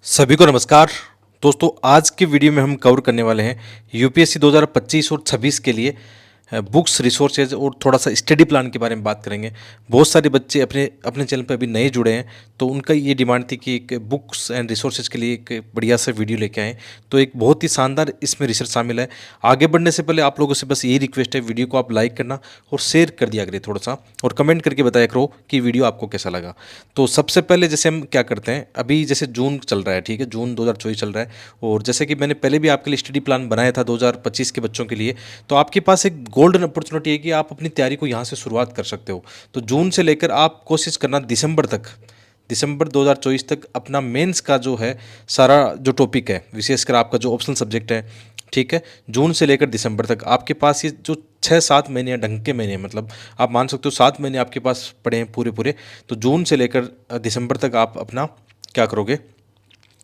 सभी को नमस्कार। दोस्तों, आज के वीडियो में हम कवर करने वाले हैं यूपीएससी 2025 और 26 के लिए बुक्स, रिसोर्सेज और थोड़ा सा स्टडी प्लान के बारे में बात करेंगे। बहुत सारे बच्चे अपने अपने चैनल पर अभी नए जुड़े हैं, तो उनका ये डिमांड थी कि एक बुक्स एंड रिसोर्सेज के लिए एक बढ़िया सा वीडियो लेके आएँ। तो एक बहुत ही शानदार इसमें रिसर्च शामिल है। आगे बढ़ने से पहले आप लोगों से बस यही रिक्वेस्ट है, वीडियो को आप लाइक करना और शेयर कर दिया करें थोड़ा सा, और कमेंट करके बताया करो कि वीडियो आपको कैसा लगा। तो सबसे पहले जैसे हम क्या करते हैं, अभी जैसे जून चल रहा है, ठीक है, जून 2024 चल रहा है, और जैसे कि मैंने पहले भी आपके लिए स्टडी प्लान बनाया था 2025 के बच्चों के लिए, तो आपके पास एक गोल्डन अपॉर्चुनिटी है कि आप अपनी तैयारी को यहाँ से शुरुआत कर सकते हो। तो जून से लेकर आप कोशिश करना दिसंबर तक, दिसंबर 2024 तक अपना मेंस का जो है सारा जो टॉपिक है, विशेषकर आपका जो ऑप्शनल सब्जेक्ट है, ठीक है, जून से लेकर दिसंबर तक आपके पास ये जो 6-7 महीने ढंग के महीने हैं, मतलब आप मान सकते हो 7 महीने आपके पास पड़े हैं पूरे पूरे। तो जून से लेकर दिसंबर तक आप अपना क्या करोगे,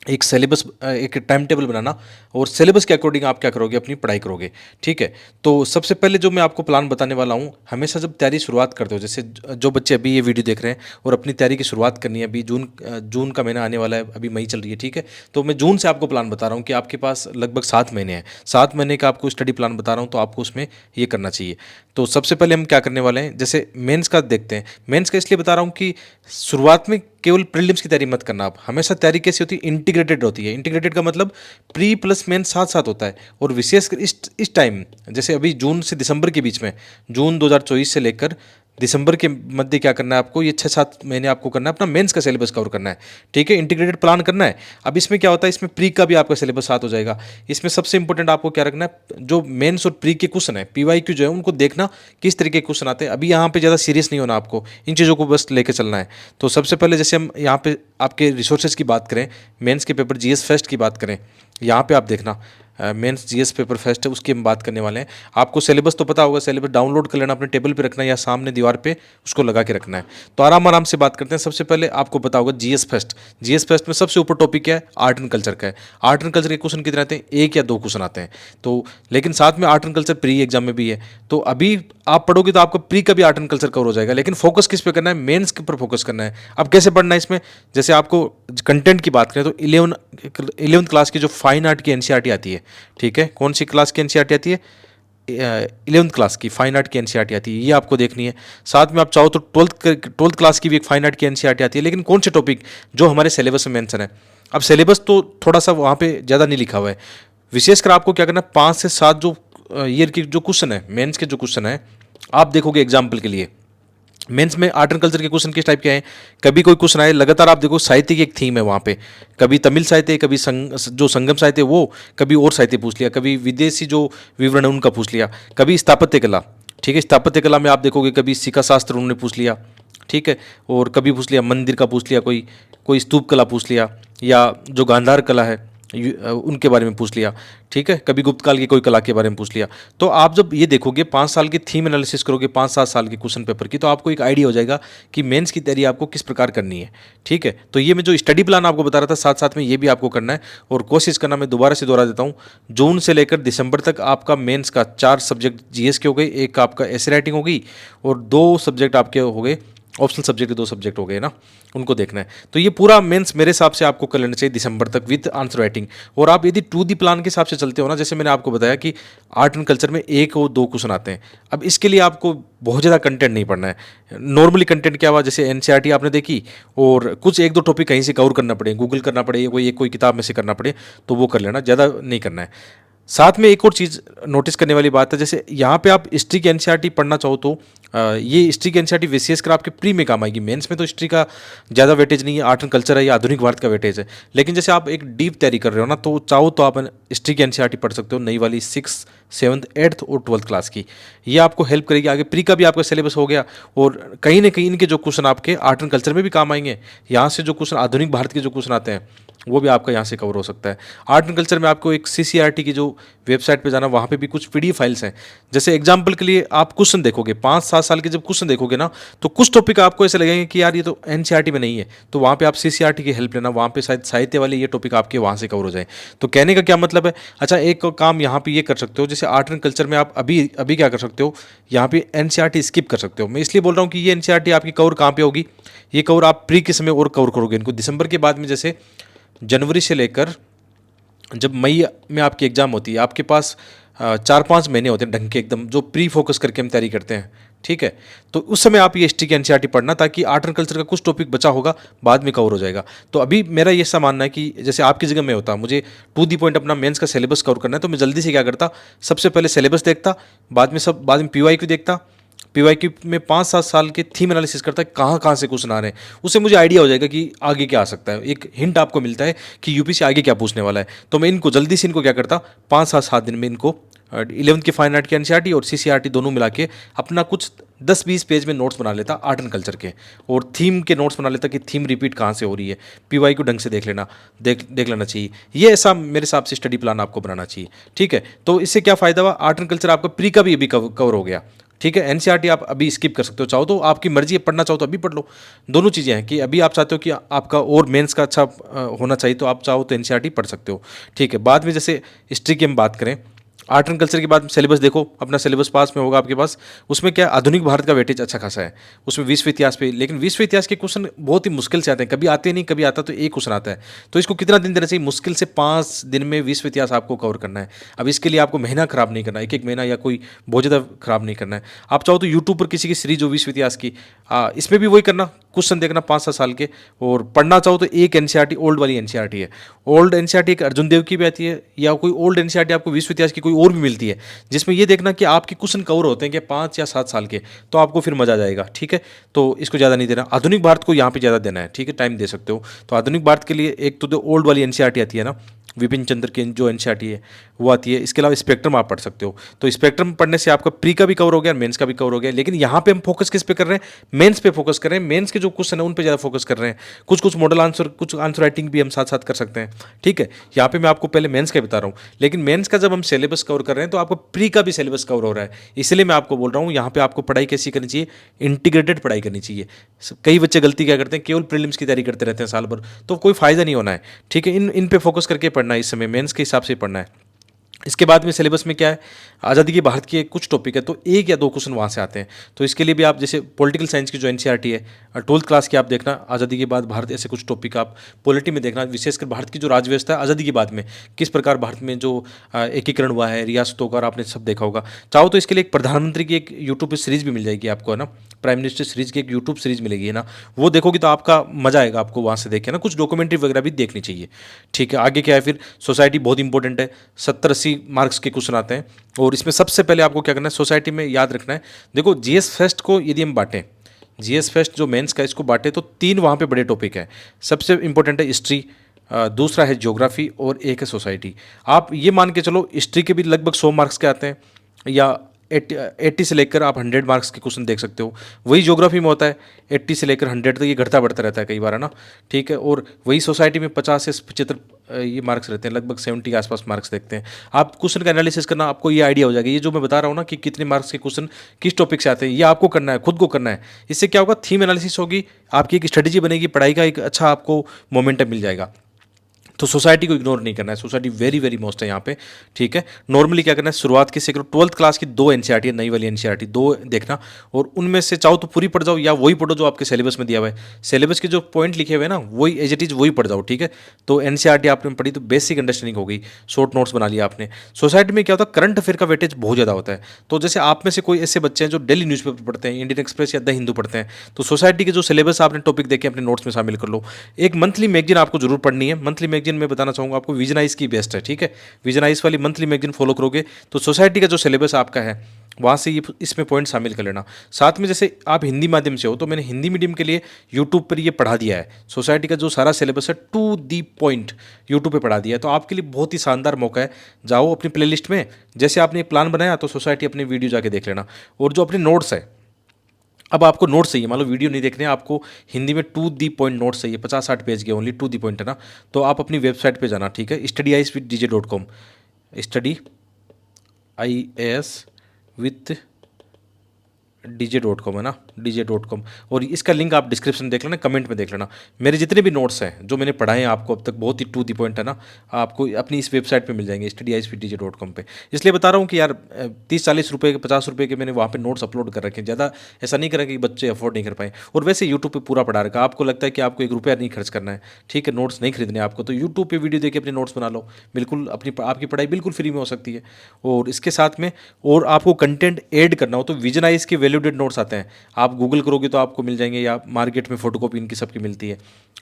एक सिलेबस, एक टाइम टेबल बनाना, और सिलेबस के अकॉर्डिंग आप क्या करोगे, अपनी पढ़ाई करोगे, ठीक है। तो सबसे पहले जो मैं आपको प्लान बताने वाला हूँ, हमेशा जब तैयारी शुरुआत करते हो, जैसे जो बच्चे अभी ये वीडियो देख रहे हैं और अपनी तैयारी की शुरुआत करनी है, अभी जून का महीना आने वाला है, अभी मई चल रही है, ठीक है, तो मैं जून से आपको प्लान बता रहा हूँ कि आपके पास लगभग 7 महीने हैं, 7 महीने का आपको स्टडी प्लान बता रहा हूँ, तो आपको उसमें ये करना चाहिए। तो सबसे पहले हम क्या करने वाले हैं, जैसे मेंस का देखते हैं। मेंस का इसलिए बता रहा हूँ कि शुरुआत में केवल प्रीलिम्स की तैयारी मत करना। आप हमेशा तैयारी कैसी होती है, इंटीग्रेटेड होती है। इंटीग्रेटेड का मतलब प्री प्लस मेन साथ साथ होता है, और विशेषकर इस टाइम, जैसे अभी जून से दिसंबर के बीच में, जून 2024 से लेकर दिसंबर के मध्य क्या करना है आपको, ये 6-7 महीने आपको करना है, अपना मेंस का सिलेबस कवर करना है, ठीक है, इंटीग्रेटेड प्लान करना है। अब इसमें क्या होता है, इसमें प्री का भी आपका सिलेबस साथ हो जाएगा। इसमें सबसे इंपॉर्टेंट आपको क्या रखना है, जो मेंस और प्री के क्वेश्चन है, पीवाईक्यू जो है, उनको देखना किस तरीके के क्वेश्चन आते हैं। अभी यहाँ पे ज़्यादा सीरियस नहीं होना, आपको इन चीज़ों को बस लेके चलना है। तो सबसे पहले जैसे हम यहाँ पे आपके रिसोर्सेज की बात करें, मेंस के पेपर जीएस फेस्ट की बात करें, यहाँ पे आप देखना मेंस जीएस पेपर फेस्ट है, उसकी हम बात करने वाले हैं। आपको सिलेबस तो पता होगा, सिलेबस डाउनलोड कर लेना, अपने टेबल पे रखना है या सामने दीवार पे उसको लगा के रखना है। तो आराम आराम से बात करते हैं। सबसे पहले आपको पता होगा जीएस फेस्ट, जीएस फेस्ट में सबसे ऊपर टॉपिक क्या है, आर्ट एंड कल्चर का है। आर्ट एंड कल्चर के क्वेश्चन कितने आते हैं, 1 या 2 क्वेश्चन आते हैं। तो लेकिन साथ में art and culture pre exam में भी है, तो अभी आप पढ़ोगे तो आपका प्री का भी आर्ट एंड कल्चर कवर हो जाएगा। लेकिन फोकस किस पे करना है, मेंस के ऊपर फोकस करना है। अब कैसे पढ़ना है इसमें, जैसे आपको कंटेंट की बात करें तो 11वीं क्लास की जो फाइन आर्ट की एनसीईआरटी आती है, ठीक है, कौन सी क्लास की एनसीईआरटी आती है, 11वीं क्लास की फाइन आर्ट की एनसीईआरटी आती है, ये आपको देखनी है। साथ में आप चाहो तो ट्वेल्थ क्लास की भी एक फाइन आर्ट की एनसीईआरटी आती है, लेकिन कौन से टॉपिक जो हमारे सिलेबस में मेंशन है। अब सिलेबस तो थोड़ा सा वहाँ पे ज़्यादा नहीं लिखा हुआ है। विशेषकर आपको क्या करना है, 5 से 7 जो ईयर की जो क्वेश्चन है, मेंस के जो क्वेश्चन है, आप देखोगे एग्जाम्पल के लिए मेंस में आर्ट एंड कल्चर के क्वेश्चन किस टाइप के हैं। कभी कोई क्वेश्चन आए, लगातार आप देखो साहित्य की एक थीम है वहाँ पे, कभी तमिल साहित्य, कभी जो संगम साहित्य वो, कभी और साहित्य पूछ लिया, कभी विदेशी जो विवरण है उनका पूछ लिया, कभी स्थापत्य कला, ठीक है, स्थापत्य कला में आप देखोगे कभी सिक्का शास्त्र उन्होंने पूछ लिया, ठीक है, और कभी पूछ लिया मंदिर का पूछ लिया, कोई कोई स्तूप कला पूछ लिया, या जो गांधार कला है उनके बारे में पूछ लिया, ठीक है, कभी गुप्त काल की कोई कला के बारे में पूछ लिया। तो आप जब ये देखोगे 5 साल की थीम एनालिसिस करोगे, 5-7 साल के क्वेश्चन पेपर की, तो आपको एक आइडिया हो जाएगा कि मेंस की तैयारी आपको किस प्रकार करनी है, ठीक है। तो ये मैं जो स्टडी प्लान आपको बता रहा था, साथ साथ में ये भी आपको करना है, और कोशिश करना, मैं दोबारा से दोहरा देता हूँ, जून से लेकर दिसंबर तक आपका मेंस का 4 सब्जेक्ट जीएस के हो गए, एक आपका ऐसे राइटिंग होगी, और 2 सब्जेक्ट आपके हो गए ऑप्शनल सब्जेक्ट के, 2 सब्जेक्ट हो गए ना, उनको देखना है। तो ये पूरा मेंस मेरे हिसाब से आपको कर लेना चाहिए दिसंबर तक विद आंसर राइटिंग। और आप यदि टू दी प्लान के हिसाब से चलते हो ना, जैसे मैंने आपको बताया कि आर्ट एंड कल्चर में 1 और 2 क्वेश्चन आते हैं। अब इसके लिए आपको बहुत ज़्यादा कंटेंट नहीं पढ़ना है। नॉर्मली कंटेंट क्या हुआ, जैसे एनसीईआरटी आपने देखी, और कुछ 1-2 टॉपिक कहीं से कवर करना पड़े, गूगल करना पड़े, कोई किताब में से करना पड़े, तो वो कर लेना, ज़्यादा नहीं करना है। साथ में एक और चीज़ नोटिस करने वाली बात है, जैसे यहाँ पे आप हिस्ट्री की एनसीईआरटी पढ़ना चाहो तो ये हिस्ट्री की एनसीईआरटी विशेषकर आपके प्री में काम आएगी। मेंस में तो हिस्ट्री का ज़्यादा वेटेज नहीं है, आर्ट एंड कल्चर है या आधुनिक भारत का वेटेज है। लेकिन जैसे आप एक डीप तैयारी कर रहे हो ना, तो चाहो तो आप हिस्ट्री की एनसीईआरटी पढ़ सकते हो, नई वाली 6th, 7th, 8th और 12th क्लास की। ये आपको हेल्प करेगी आगे। प्री का भी आपका सिलेबस हो गया, और कहीं ना कहीं इनके जो क्वेश्चन आपके आर्ट एंड कल्चर में भी काम आएंगे। यहाँ से जो क्वेश्चन आधुनिक भारत के जो क्वेश्चन आते हैं, वो भी आपका यहाँ से कवर हो सकता है। आर्ट एंड कल्चर में आपको एक सीसीईआरटी की जो वेबसाइट पे जाना, वहाँ पे भी कुछ पीडीएफ फाइल्स हैं। जैसे एग्जांपल के लिए आप क्वेश्चन देखोगे, 5-7 साल के जब क्वेश्चन देखोगे ना, तो कुछ टॉपिक आपको ऐसे लगेंगे कि यार ये तो एनसीईआरटी में नहीं है, तो वहाँ पे आप सीसीईआरटी की हेल्प लेना, वहाँ पे शायद साहित्य वाले ये टॉपिक आपके वहाँ से कवर हो जाए। तो कहने का क्या मतलब है, अच्छा एक काम यहाँ पे ये कर सकते हो, जैसे आर्ट एंड कल्चर में आप अभी अभी क्या कर सकते हो, यहाँ पे एनसीईआरटी स्किप कर सकते हो। मैं इसलिए बोल रहा हूँ कि ये एनसीईआरटी आपकी कवर कहाँ पे होगी, ये कवर आप प्री के समय और कवर करोगे इनको दिसंबर के बाद में। जैसे जनवरी से लेकर जब मई में आपकी एग्ज़ाम होती है, आपके पास 4-5 महीने होते हैं ढंग के एकदम, जो प्री फोकस करके हम तैयारी करते हैं, ठीक है। तो उस समय आप ये हिस्ट्री की एनसीईआरटी पढ़ना, ताकि आर्ट एंड कल्चर का कुछ टॉपिक बचा होगा बाद में कवर हो जाएगा। तो अभी मेरा ये ऐसा मानना है कि जैसे आपकी जगह में होता, मुझे टू दी पॉइंट अपना मेंस का सिलेबस कवर करना है, तो मैं जल्दी से क्या करता, सबसे पहले सिलेबस देखता, बाद में पीवाईक्यू देखता, पीवाईक्यू में 5-7 साल के थीम एनालिसिस करता है, कहाँ कहाँ से क्वेश्चन आ रहे हैं, उससे मुझे आइडिया हो जाएगा कि आगे क्या आ सकता है, एक हिंट आपको मिलता है कि यूपीएससी आगे क्या पूछने वाला है। तो मैं इनको जल्दी से इनको क्या करता, 5-7 दिन में इनको 11th के फाइन आर्ट की एनसीईआरटी और सीसीईआरटी दोनों मिला के अपना कुछ 10-20 पेज में नोट्स बना लेता आर्ट एंड कल्चर के, और थीम के नोट्स बना लेता कि थीम रिपीट कहाँ से हो रही है, पीवाई को ढंग से देख लेना चाहिए। ये ऐसा मेरे हिसाब से स्टडी प्लान आपको बनाना चाहिए, ठीक है। तो इससे क्या फ़ायदा हुआ, आर्ट एंड कल्चर आपका प्री का भी अभी कवर हो गया, ठीक है। एनसीईआरटी आप अभी स्किप कर सकते हो, चाहो तो आपकी मर्जी है, पढ़ना चाहो तो अभी पढ़ लो। दोनों चीज़ें हैं कि अभी आप चाहते हो कि आपका और मेंस का अच्छा होना चाहिए, तो आप चाहो तो एनसीईआरटी पढ़ सकते हो, ठीक है। बाद में जैसे हिस्ट्री की हम बात करें, आर्ट एंड कल्चर के बाद सिलेबस देखो, अपना सिलेबस पास में होगा आपके पास, उसमें क्या आधुनिक भारत का वेटेज अच्छा खासा है, उसमें विश्व इतिहास पे, लेकिन विश्व इतिहास के क्वेश्चन बहुत ही मुश्किल से आते हैं, कभी आते नहीं, कभी आता तो एक क्वेश्चन आता है। तो इसको कितना दिन देना चाहिए, मुश्किल से 5 दिन में विश्व इतिहास आपको कवर करना है। अब इसके लिए आपको महीना खराब नहीं करना, एक महीना या कोई बहुत ज़्यादा खराब नहीं करना है। आप चाहो तो यूट्यूब पर किसी की सीरीज हो विश्व इतिहास की, इसमें भी वही करना, क्वेश्चन देखना 5-7 साल के, और पढ़ना चाहो तो एक एनसीईआरटी ओल्ड वाली एनसीईआरटी है, ओल्ड एनसीईआरटी एक अर्जुन देव की भी आती है, या कोई ओल्ड एनसीईआरटी आपको विश्व इतिहास की कोई और भी मिलती है, जिसमें ये देखना कि आपके क्वेश्चन कवर होते हैं कि 5 या 7 साल के, तो आपको फिर मजा आ जाएगा, ठीक है। तो इसको ज़्यादा नहीं देना, आधुनिक भारत को यहाँ पे ज़्यादा देना है, ठीक है, टाइम दे सकते हो। तो आधुनिक भारत के लिए एक तो ओल्ड वाली एनसीईआरटी आती है ना, विपिन चंद्र की जो एनसीईआरटी है वो आती है, इसके अलावा स्पेक्ट्रम आप पढ़ सकते हो। तो स्पेक्ट्रम पढ़ने से आपका प्री का भी कवर हो गया, मेंस का भी कवर हो गया, लेकिन यहाँ पे हम फोकस किस पे कर रहे हैं, मेंस पे फोकस कर रहे हैं, मेंस के जो क्वेश्चन है उन पे ज़्यादा फोकस कर रहे हैं, कुछ कुछ मॉडल आंसर, कुछ आंसर राइटिंग भी हम साथ साथ कर सकते हैं, ठीक है। यहाँ पे मैं आपको पहले मेंस का बता रहा हूँ, लेकिन मेंस का जब हम सिलेबस कवर कर रहे हैं तो आपको प्री का भी सिलेबस कवर हो रहा है, इसलिए मैं आपको बोल रहा हूँ यहाँ पे आपको पढ़ाई कैसी करनी चाहिए, इंटीग्रेटेड पढ़ाई करनी चाहिए। कई बच्चे गलती क्या करते हैं, केवल प्रीलिम्स की तैयारी करते रहते हैं साल भर, तो कोई फायदा नहीं होना है, ठीक है। इन पे फोकस करके पढ़ना है, इस समय मेंस के हिसाब से पढ़ना है। इसके बाद में सिलेबस में क्या है, आज़ादी के भारत के कुछ टॉपिक है, तो 1 या 2 क्वेश्चन वहाँ से आते हैं। तो इसके लिए भी आप जैसे पॉलिटिकल साइंस की जो एनसीईआरटी है, 12th क्लास की आप देखना, आज़ादी के बाद भारत, ऐसे कुछ टॉपिक आप पॉलिटी में देखना, विशेषकर भारत की जो राज्य व्यवस्था है आज़ादी के बाद में किस प्रकार भारत में जो एकीकरण हुआ है रियासतों का, और आपने सब देखा होगा। चाहो तो इसके लिए एक प्रधानमंत्री की एक यूट्यूब पर सीरीज भी मिल जाएगी आपको, है ना, प्राइम मिनिस्टर सीरीज की एक यूट्यूब सीरीज मिलेगी, है ना, वो देखोगे तो आपका मजा आएगा, आपको वहाँ से देखे ना, कुछ डॉक्यूमेंट्री वगैरह भी देखनी चाहिए, ठीक है। आगे क्या है फिर, सोसाइटी बहुत इंपॉर्टेंट है, 70-80 मार्क्स के क्वेश्चन आते हैं, और इसमें सबसे पहले आपको क्या करना है, सोसाइटी में याद रखना है। देखो जीएस फेस्ट को यदि हम बांटें, जीएस फेस्ट जो मेंस का इसको बांटे, तो 3 वहाँ पे बड़े टॉपिक हैं। सबसे इंपॉर्टेंट है हिस्ट्री, दूसरा है ज्योग्राफी, और एक है सोसाइटी। आप ये मान के चलो, हिस्ट्री के भी लगभग 100 मार्क्स के आते हैं, या 80 से लेकर आप 100 मार्क्स के क्वेश्चन देख सकते हो। वही ज्योग्राफी में होता है 80 से लेकर 100 तक, ये घटता बढ़ता रहता है कई बार, है ना, ठीक है। और वही सोसाइटी में 50 से 75 ये मार्क्स रहते हैं, लगभग 70 के आसपास मार्क्स देखते हैं। आप क्वेश्चन का एनालिसिस करना, आपको ये आइडिया हो जाएगा, ये जो मैं बता रहा हूँ ना कि कितने मार्क्स के क्वेश्चन किस टॉपिक से आते हैं, ये आपको करना है, खुद को करना है। इससे क्या होगा, थीम एनालिसिस होगी, आपकी एक स्ट्रेटेजी बनेगी, पढ़ाई का एक अच्छा आपको मोमेंटम मिल जाएगा। तो सोसाइटी को इग्नोर नहीं करना है, सोसाइटी वेरी वेरी मोस्ट है यहाँ पे, ठीक है। नॉर्मली क्या करना है, शुरुआत किससे करो, 12th क्लास की 2 एनसीईआरटी है, नई वाली एनसीईआरटी 2 देखना, और उनमें से चाहो तो पूरी पढ़ जाओ, या वही पढ़ो जो आपके सिलेबस में दिया हुआ है, सिलेबस के जो पॉइंट लिखे हुए हैं ना, वही एज इट इज वही पढ़ जाओ, ठीक है। तो एनसीईआरटी आपने पढ़ी तो बेसिक अंडरस्टैंडिंग हो गई, शॉर्ट नोट्स बना लिया आपने। सोसाइटी में क्या होता है, करंट अफेयर का वेटेज बहुत ज़्यादा होता है। तो जैसे आप में से कोई ऐसे बच्चे हैं जो डेली न्यूज़पेपर पढ़ते हैं, इंडियन एक्सप्रेस या द हिंदू पढ़ते हैं, तो सोसाइटी के जो सिलेबस आपने टॉपिक देखे अपने नोट्स में शामिल कर लो। एक मंथली मैगजीन आपको जरूर पढ़नी है, मंथली मैगजीन में बताना चाहूँगा आपको, विजनाइज की बेस्ट है, ठीक है। विजनाइज वाली मंथली मैगजीन फॉलो करोगे तो सोसाइटी का जो सिलेबस आपका है वहाँ से ये इसमें पॉइंट शामिल कर लेना। साथ में जैसे आप हिंदी माध्यम से हो, तो मैंने हिंदी मीडियम के लिए यूट्यूब पर ये पढ़ा दिया है, सोसाइटी का जो सारा सिलेबस है टू दी पॉइंट यूट्यूब पे पढ़ा दिया है। तो आपके लिए बहुत ही शानदार मौका है, जाओ अपनी प्लेलिस्ट में, जैसे आपने एक प्लान बनाया तो सोसाइटी अपनी वीडियो जाके देख लेना। और जो अपने नोट्स है, अब आपको नोट्स चाहिए, मान लो वीडियो नहीं देखने, आपको हिंदी में टू दी पॉइंट नोट्स चाहिए, 50-60 पेज के ओनली, टू दी पॉइंट, है ना। तो आप अपनी वेबसाइट पे जाना, ठीक है, studiis.dj.com, study IAS with dj.com, है ना। dj.com, और इसका लिंक आप डिस्क्रिप्शन देख लेना, कमेंट में देख लेना। मेरे जितने भी नोट्स हैं जो मैंने पढ़ाए हैं आपको अब तक, बहुत ही टू द पॉइंट है ना, आपको अपनी इस वेबसाइट पे मिल जाएंगे studyisvdj.com पे। इसलिए बता रहा हूँ कि यार 30-40 रुपये के 50 रुपये के मैंने वहाँ पे नोट्स अपलोड कर रखे हैं, ज़्यादा ऐसा नहीं करें कि बच्चे अफोर्ड नहीं कर पाए। और वैसे यूट्यूब पे पूरा पढ़ा रखा, आपको लगता है कि आपको 1 रुपया नहीं खर्च करना है, ठीक है, नोट्स नहीं खरीदने आपको, तो यूट्यूब पे वीडियो देख के अपने नोट्स बना लो, बिल्कुल आपकी पढ़ाई बिल्कुल फ्री में हो सकती है। और इसके साथ में और आपको कंटेंट ऐड करना हो तो विजनाइज के वैल्यूडेड नोट्स आते हैं, आप गूगल करोगे तो आपको मिल जाएंगे, या मार्केट में फोटोकॉपी इनकी सबकी मिलती है,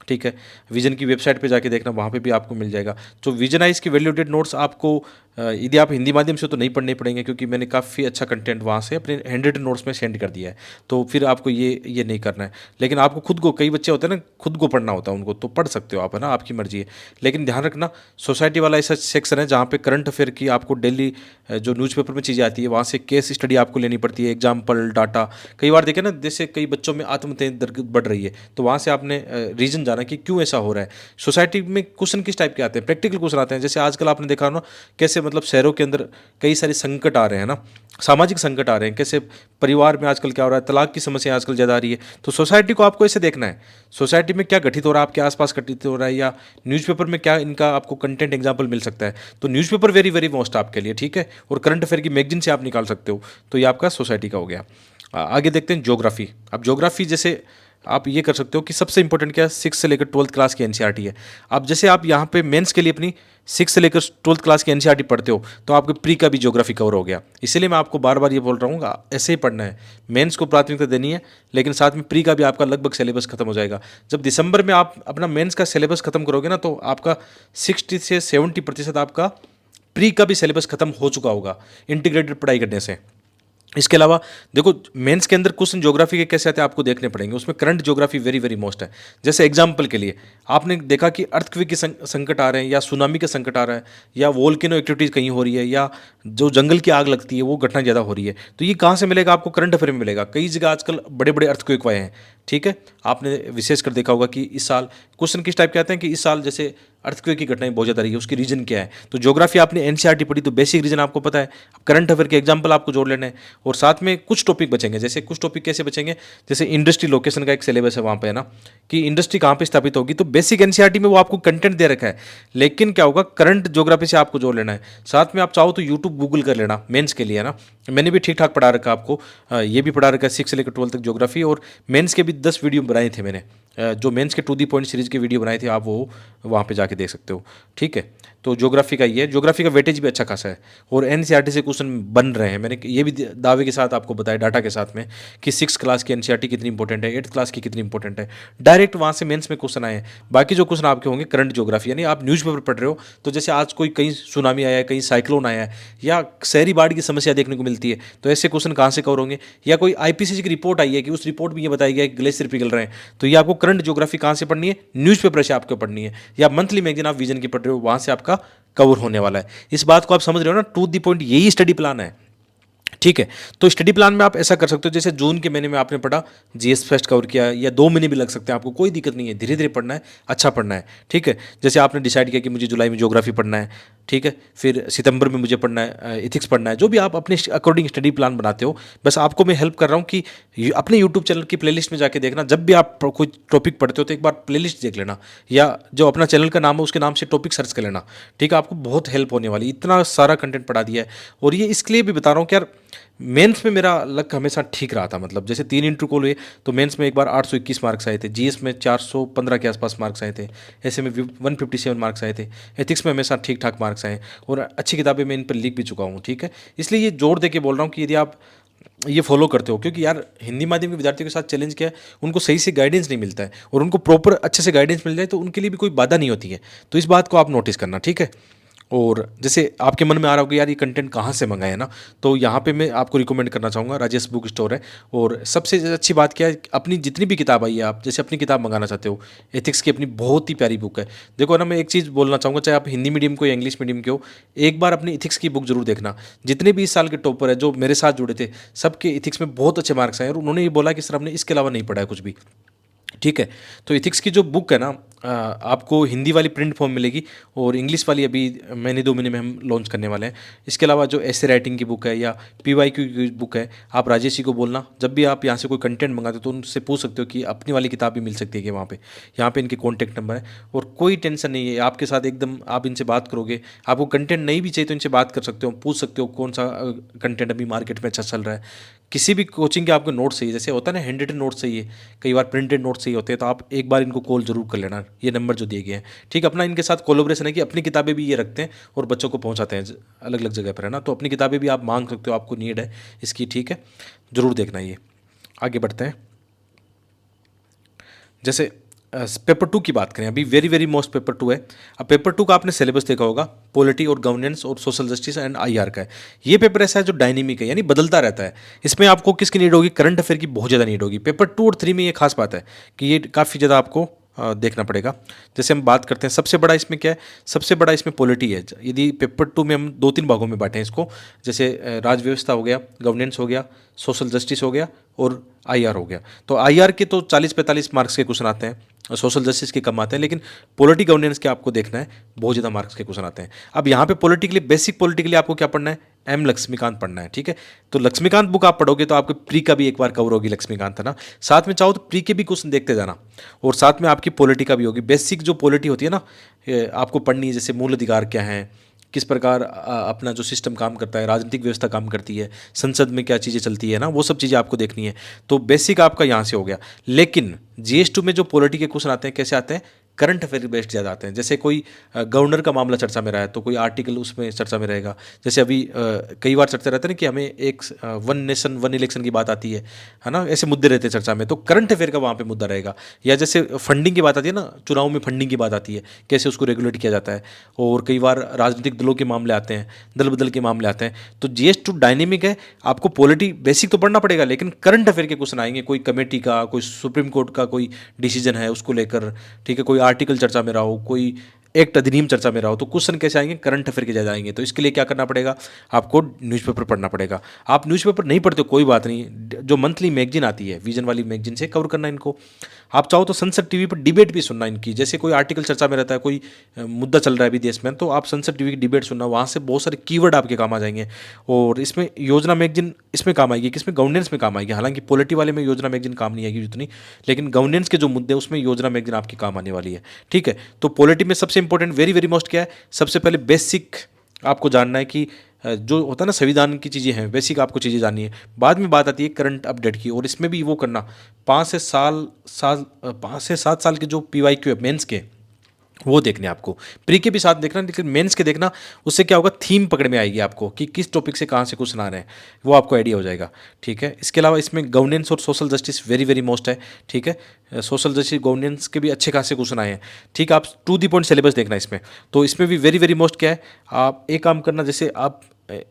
ठीक है। विजन की वेबसाइट पे जाके देखना, वहाँ पे भी आपको मिल जाएगा। तो विजनाइज की वैल्यूडेड नोट्स आपको यदि आप हिंदी माध्यम से तो नहीं पढ़ने पड़ेंगे, क्योंकि मैंने काफ़ी अच्छा कंटेंट वहाँ से अपने हैंड नोट्स में सेंड कर दिया है, तो फिर आपको ये नहीं करना है। लेकिन आपको खुद को, कई बच्चे होते हैं ना खुद को पढ़ना होता है उनको, तो पढ़ सकते हो आप, है ना, आपकी मर्जी है। लेकिन ध्यान रखना, सोसाइटी वाला ऐसा सेक्शन है जहाँ पे करंट अफेयर की आपको डेली जो न्यूज़पेपर में चीज़ें आती है, वहाँ से केस स्टडी आपको लेनी पड़ती है, एग्जाम्पल डाटा। कई बार देखें ना, जैसे कई बच्चों में आत्महत्या दर बढ़ रही है, तो वहाँ से आपने रीज़न जाना कि क्यों ऐसा हो रहा है। सोसाइटी में क्वेश्चन किस टाइप के आते हैं, प्रैक्टिकल क्वेश्चन आते हैं। जैसे आजकल आपने देखा ना, कैसे मतलब शहरों के अंदर कई सारे संकट आ रहे हैं ना, सामाजिक संकट आ रहे हैं, कैसे परिवार में आजकल क्या हो रहा है, तलाक की समस्या आजकल ज़्यादा आ रही है। तो सोसाइटी को आपको ऐसे देखना है, सोसाइटी में क्या घटित हो रहा है, आपके आसपास घटित हो रहा है, या न्यूज़पेपर में क्या इनका आपको कंटेंट एग्जाम्पल मिल सकता है। तो न्यूज़पेपर वेरी वेरी मोस्ट आपके लिए, ठीक है। और करंट अफेयर की मैगजीन से आप निकाल सकते हो, तो ये आपका सोसाइटी का हो गया। आगे देखते हैं ज्योग्राफी। अब ज्योग्राफी जैसे आप ये कर सकते हो कि सबसे इंपॉर्टेंट क्या है, 6 से लेकर 12th क्लास की एनसीईआरटी है। अब जैसे आप यहाँ पे मेंस के लिए अपनी 6 से लेकर 12th क्लास की एनसीईआरटी पढ़ते हो, तो आपके प्री का भी ज्योग्राफी कवर हो गया। इसीलिए मैं आपको बार बार ये बोल रहा हूँ, ऐसे ही पढ़ना है, मेंस को प्राथमिकता देनी है, लेकिन साथ में प्री का भी आपका लगभग सिलेबस खत्म हो जाएगा। जब दिसंबर में आप अपना मेंस का सिलेबस खत्म करोगे ना, तो आपका 60 से 70% आपका प्री का भी सिलेबस खत्म हो चुका होगा इंटीग्रेटेड पढ़ाई करने से। इसके अलावा देखो, मेंस के अंदर क्वेश्चन ज्योग्राफी के कैसे आते हैं आपको देखने पड़ेंगे, उसमें current geography very very most है। जैसे एग्जांपल के लिए आपने देखा कि अर्थक्वेक के संकट आ रहे हैं, या सुनामी का संकट आ रहा है, या वोल्केनो एक्टिविटीज़ कहीं हो रही है, या जो जंगल की आग लगती है वो घटना ज़्यादा हो रही है, तो ये कहाँ से मिलेगा आपको, करंट अफेयर में मिलेगा। कई जगह आजकल बड़े बड़े अर्थक्वेक हुए हैं, ठीक है। आपने विशेषकर देखा होगा कि इस साल क्वेश्चन किस टाइप के आते हैं कि इस साल जैसे अर्थक्वेक की घटनाएं बहुत ज़्यादा रही है, उसकी रीजन क्या है। तो ज्योग्राफी आपने एनसीईआरटी पढ़ी तो बेसिक रीजन आपको पता है, करंट अफेयर के एग्जांपल आपको जोड़ लेने हैं, और साथ में कुछ टॉपिक बचेंगे। जैसे कुछ टॉपिक कैसे बचेंगे, जैसे इंडस्ट्री लोकेशन का एक सिलेबस है वहाँ पे, है ना, कि इंडस्ट्री कहाँ पे स्थापित होगी, तो बेसिक एनसीईआरटी में वो आपको कंटेंट दे रखा है, लेकिन क्या होगा, करंट ज्योग्राफी से आपको जोड़ लेना है। साथ में आप चाहो तो यूट्यूब गूगल कर लेना मेंस के लिए, है ना, मैंने भी ठीक ठाक पढ़ा रखा आपको, ये भी पढ़ा रखा है 6 से लेकर 12 तक ज्योग्राफी, और मेंस के भी 10 वीडियो बनाए थे मैंने, जो मेंस के टू दी पॉइंट सीरीज के वीडियो बनाए थे, आप वो वहाँ पे जाके देख सकते हो, ठीक है। तो ज्योग्राफी का ये, ज्योग्राफी का वेटेज भी अच्छा खासा है, और एनसीईआरटी से क्वेश्चन बन रहे हैं। मैंने ये भी दावे के साथ आपको बताया, डाटा के साथ में, कि 6 क्लास की एनसीईआरटी कितनी इंपॉर्टेंट है, 8th क्लास की कितनी इंपॉर्टेंट है, डायरेक्ट वहाँ से मेंस में क्वेश्चन आए हैं। बाकी जो क्वेश्चन आपके होंगे करंट ज्योग्राफी, यानी आप न्यूज़पेपर पढ़ रहे हो, तो जैसे आज कोई कहीं सुनामी आया है, कहीं साइक्लोन आया है, या शहरी बाढ़ की समस्या देखने को मिलती है, तो ऐसे क्वेश्चन कहाँ से कवर होंगे। या कोई आईपीसीसी की रिपोर्ट आई है कि उस रिपोर्ट में ये बताया गया है कि ग्लेशियर पिघल रहे हैं, तो ये आपको करंट ज्योग्राफी कहाँ से पढ़नी है, न्यूज़पेपर से आपको पढ़नी है, या मंथली मैगजीन आप विजन की पढ़ रहे हो, वहाँ से आपका कवर होने वाला है। इस बात को आप समझ रहे हो ना, टू द पॉइंट यही स्टडी प्लान है, ठीक है। तो स्टडी प्लान में आप ऐसा कर सकते हो, जैसे जून के महीने में आपने पढ़ा, जीएस फेस्ट कवर किया, या 2 महीने भी लग सकते हैं आपको, कोई दिक्कत नहीं है, धीरे धीरे पढ़ना है, अच्छा पढ़ना है, ठीक है। जैसे आपने डिसाइड किया कि मुझे जुलाई में ज्योग्राफी पढ़ना है, ठीक है, फिर सितंबर में मुझे पढ़ना है इथिक्स पढ़ना है, जो भी आप अपने अकॉर्डिंग स्टडी प्लान बनाते हो। बस आपको मैं हेल्प कर रहा हूँ कि अपने यूट्यूब चैनल की प्लेलिस्ट में जाके देखना, जब भी आप कोई टॉपिक पढ़ते हो तो एक बार प्लेलिस्ट देख लेना, या जो अपना चैनल का नाम है उसके नाम से टॉपिक सर्च कर लेना, ठीक है। आपको बहुत हेल्प होने वाली, इतना सारा कंटेंट पढ़ा दिया है। और ये इसके लिए भी बता रहा हूँ कि यार, मेंस में मेरा लक हमेशा ठीक रहा था, मतलब जैसे 3 इंटरव्यू हुए तो मेंस में एक बार 821 मार्क्स आए थे, जीएस में 415 के आसपास मार्क्स आए थे, ऐसे में 157 मार्क्स आए थे, एथिक्स में हमेशा ठीक ठाक मार्क्स आए, और अच्छी किताबें मैं इन पर लिख भी चुका हूँ, ठीक है। इसलिए ये जोर दे के बोल रहा हूँ कि यदि आप ये फॉलो करते हो, क्योंकि यार हिंदी माध्यम के विद्यार्थियों के साथ चैलेंज क्या है, उनको सही से गाइडेंस नहीं मिलता है, और उनको प्रॉपर अच्छे से गाइडेंस मिल जाए तो उनके लिए भी कोई बाधा नहीं होती है। तो इस बात को आप नोटिस करना, ठीक है। और जैसे आपके मन में आ रहा होगा यार ये कंटेंट कहाँ से मंगाए, है ना, तो यहाँ पे मैं आपको रिकमेंड करना चाहूँगा, राजेश बुक स्टोर है। और सबसे अच्छी बात क्या है, अपनी जितनी भी किताब आई है, आप जैसे अपनी किताब मंगाना चाहते हो, एथिक्स की अपनी बहुत ही प्यारी बुक है। देखो ना, मैं एक चीज़ बोलना चाहूँगा, चाहे आप हिंदी मीडियम को या इंग्लिश मीडियम के हो, एक बार अपनी इथिक्स की बुक जरूर देखना। जितने भी इस साल के टॉपर है जो मेरे साथ जुड़े थे, सबके इथिक्स में बहुत अच्छे मार्क्स आए, और उन्होंने ये बोला कि सर हमने इसके अलावा नहीं पढ़ा है कुछ भी। ठीक है। तो इथिक्स की जो बुक है ना, आपको हिंदी वाली प्रिंट फॉर्म मिलेगी और इंग्लिश वाली अभी महीने 2 महीने में हम लॉन्च करने वाले हैं। इसके अलावा जो ऐसे राइटिंग की बुक है या पीवाईक्यू की बुक है, आप राजेश जी को बोलना, जब भी आप यहाँ से कोई कंटेंट मंगाते हो तो उनसे पूछ सकते हो कि अपनी वाली किताब भी मिल सकती है कि वहाँ पे। यहाँ पे इनके कॉन्टैक्ट नंबर है और कोई टेंशन नहीं है आपके साथ, एकदम आप इनसे बात करोगे, आपको कंटेंट नहीं भी चाहिए तो इनसे बात कर सकते हो, पूछ सकते हो कौन सा कंटेंट अभी मार्केट में अच्छा चल रहा है। किसी भी कोचिंग के आपको नोट्स चाहिए, जैसे होता है ना हैंड रिटन नोट्स चाहिए, कई बार प्रिंटेड नोट्स चाहिए होते हैं, तो आप एक बार इनको कॉल जरूर कर लेना, ये नंबर जो दिए गए हैं। ठीक, अपना इनके साथ कोलोब्रेशन है कि अपनी किताबें भी ये रखते हैं और बच्चों को पहुंचाते हैं अलग अलग जगह पर, है ना। तो अपनी किताबें भी आप मांग सकते हो, आपको नीड है इसकी। ठीक है, ज़रूर देखना ये। आगे बढ़ते हैं। जैसे पेपर 2 की बात करें, अभी वेरी वेरी मोस्ट पेपर 2 है। अब पेपर 2 का आपने सिलेबस देखा होगा, पॉलिटी और गवर्नेंस और सोशल जस्टिस एंड आईआर का है। ये पेपर ऐसा है जो डायनेमिक है, यानी बदलता रहता है। इसमें आपको किसकी नीड होगी? करंट अफेयर की बहुत ज़्यादा नीड होगी। पेपर 2 और 3 में ये खास बात है कि ये काफ़ी ज़्यादा आपको देखना पड़ेगा। जैसे हम बात करते हैं, सबसे बड़ा इसमें क्या है? सबसे बड़ा इसमें पॉलिटी है। यदि पेपर 2 में हम 2-3 भागों में बांटें इसको, जैसे राज व्यवस्था हो गया, गवर्नेंस हो गया, सोशल जस्टिस हो गया और आईआर हो गया। तो आईआर के तो 40-45 मार्क्स के क्वेश्चन आते हैं, सोशल जस्टिस के कम आते हैं, लेकिन पॉलिटी गवर्नेंस के आपको देखना है बहुत ज़्यादा मार्क्स के क्वेश्चन आते हैं। अब यहाँ पे पॉलिटिकली, बेसिक पॉलिटिकली आपको क्या पढ़ना है? एम लक्ष्मीकांत पढ़ना है। ठीक है, तो लक्ष्मीकांत बुक आप पढ़ोगे तो आपके प्री का भी एक बार कवर होगी लक्ष्मीकांत, है ना। साथ में चाहो तो प्री के भी क्वेश्चन देखते जाना और साथ में आपकी पॉलिटी का भी होगी। बेसिक जो पॉलिटी होती है ना, आपको पढ़नी है, जैसे मूल अधिकार क्या है, किस प्रकार अपना जो सिस्टम काम करता है, राजनीतिक व्यवस्था काम करती है, संसद में क्या चीज़ें चलती है ना, वो सब चीज़ें आपको देखनी है। तो बेसिक आपका यहाँ से हो गया। लेकिन जीएस 2 में जो पॉलिटी के क्वेश्चन आते हैं, कैसे आते हैं? करंट अफेयर बेस्ड ज़्यादा आते हैं। जैसे कोई गवर्नर का मामला चर्चा में रहा है तो कोई आर्टिकल उसमें चर्चा में रहेगा। जैसे अभी कई बार चर्चा रहता है ना कि हमें एक वन नेशन वन इलेक्शन की बात आती है ना, ऐसे मुद्दे रहते हैं चर्चा में, तो करंट अफेयर का वहाँ पे मुद्दा रहेगा। या जैसे फंडिंग की बात आती है ना, चुनाव में फंडिंग की बात आती है, कैसे उसको रेगुलेट किया जाता है। और कई बार राजनीतिक दलों के मामले आते हैं, दल बदल के मामले आते हैं। तो जीएस 2 डायनेमिक है, आपको पॉलिटी बेसिक तो पढ़ना पड़ेगा, लेकिन करंट अफेयर के क्वेश्चन आएंगे। कोई कमेटी का, कोई सुप्रीम कोर्ट का कोई डिसीजन है उसको लेकर, ठीक है, कोई आर्टिकल चर्चा में रहा हो, कोई एक्ट अधिनियम चर्चा में रहा हो, तो क्वेश्चन कैसे आएंगे? करंट अफेयर के ज़्यादा आएंगे। तो इसके लिए क्या करना पड़ेगा? आपको न्यूज़पेपर पढ़ना पड़ेगा। आप न्यूज़पेपर नहीं पढ़ते हो कोई बात नहीं, जो मंथली मैगजीन आती है, विजन वाली मैगजीन से कवर करना इनको। आप चाहो तो संसद टीवी पर डिबेट भी सुनना इनकी, जैसे कोई आर्टिकल चर्चा में रहता है, कोई मुद्दा चल रहा है विदेश में, तो आप संसद टीवी की डिबेट सुनना, वहाँ से बहुत सारे कीवर्ड आपके काम आ जाएंगे। और इसमें योजना मैगजीन इसमें काम आएगी, किसमें? गवर्नेंस में काम आएगी। हालांकि पॉलिटी वाले में योजना मैगजीन काम नहीं आएगी उतनी, लेकिन गवर्नेंस के जो मुद्दे हैं उसमें योजना मैगजीन आपकी काम आने वाली है। ठीक है, तो पॉलिटी में सबसे इंपॉर्टेंट, वेरी वेरी मोस्ट क्या है? सबसे पहले बेसिक आपको जानना है कि जो होता है ना संविधान की चीज़ें हैं, बेसिक आपको चीज़ें जाननी है। बाद में बात आती है करंट अपडेट की, और इसमें भी वो करना 5 से 7 साल के जो पीवाईक्यू है मेंस के, वो देखने आपको। प्री के भी साथ देखना, लेकिन मेंस के देखना, उससे क्या होगा? थीम पकड़ में आएगी आपको कि किस टॉपिक से कहाँ से क्वेश्चन आ रहे हैं, वो आपको आइडिया हो जाएगा। ठीक है, इसके अलावा इसमें गवर्नेंस और social justice very very most है। ठीक है, सोशल जस्टिस गवर्नेंस के भी अच्छे खासे क्वेश्चन आए हैं। ठीक है, आप टू दी पॉइंट सिलेबस देखना इसमें। तो इसमें भी वेरी वेरी मोस्ट क्या है? आप एक काम करना, जैसे आप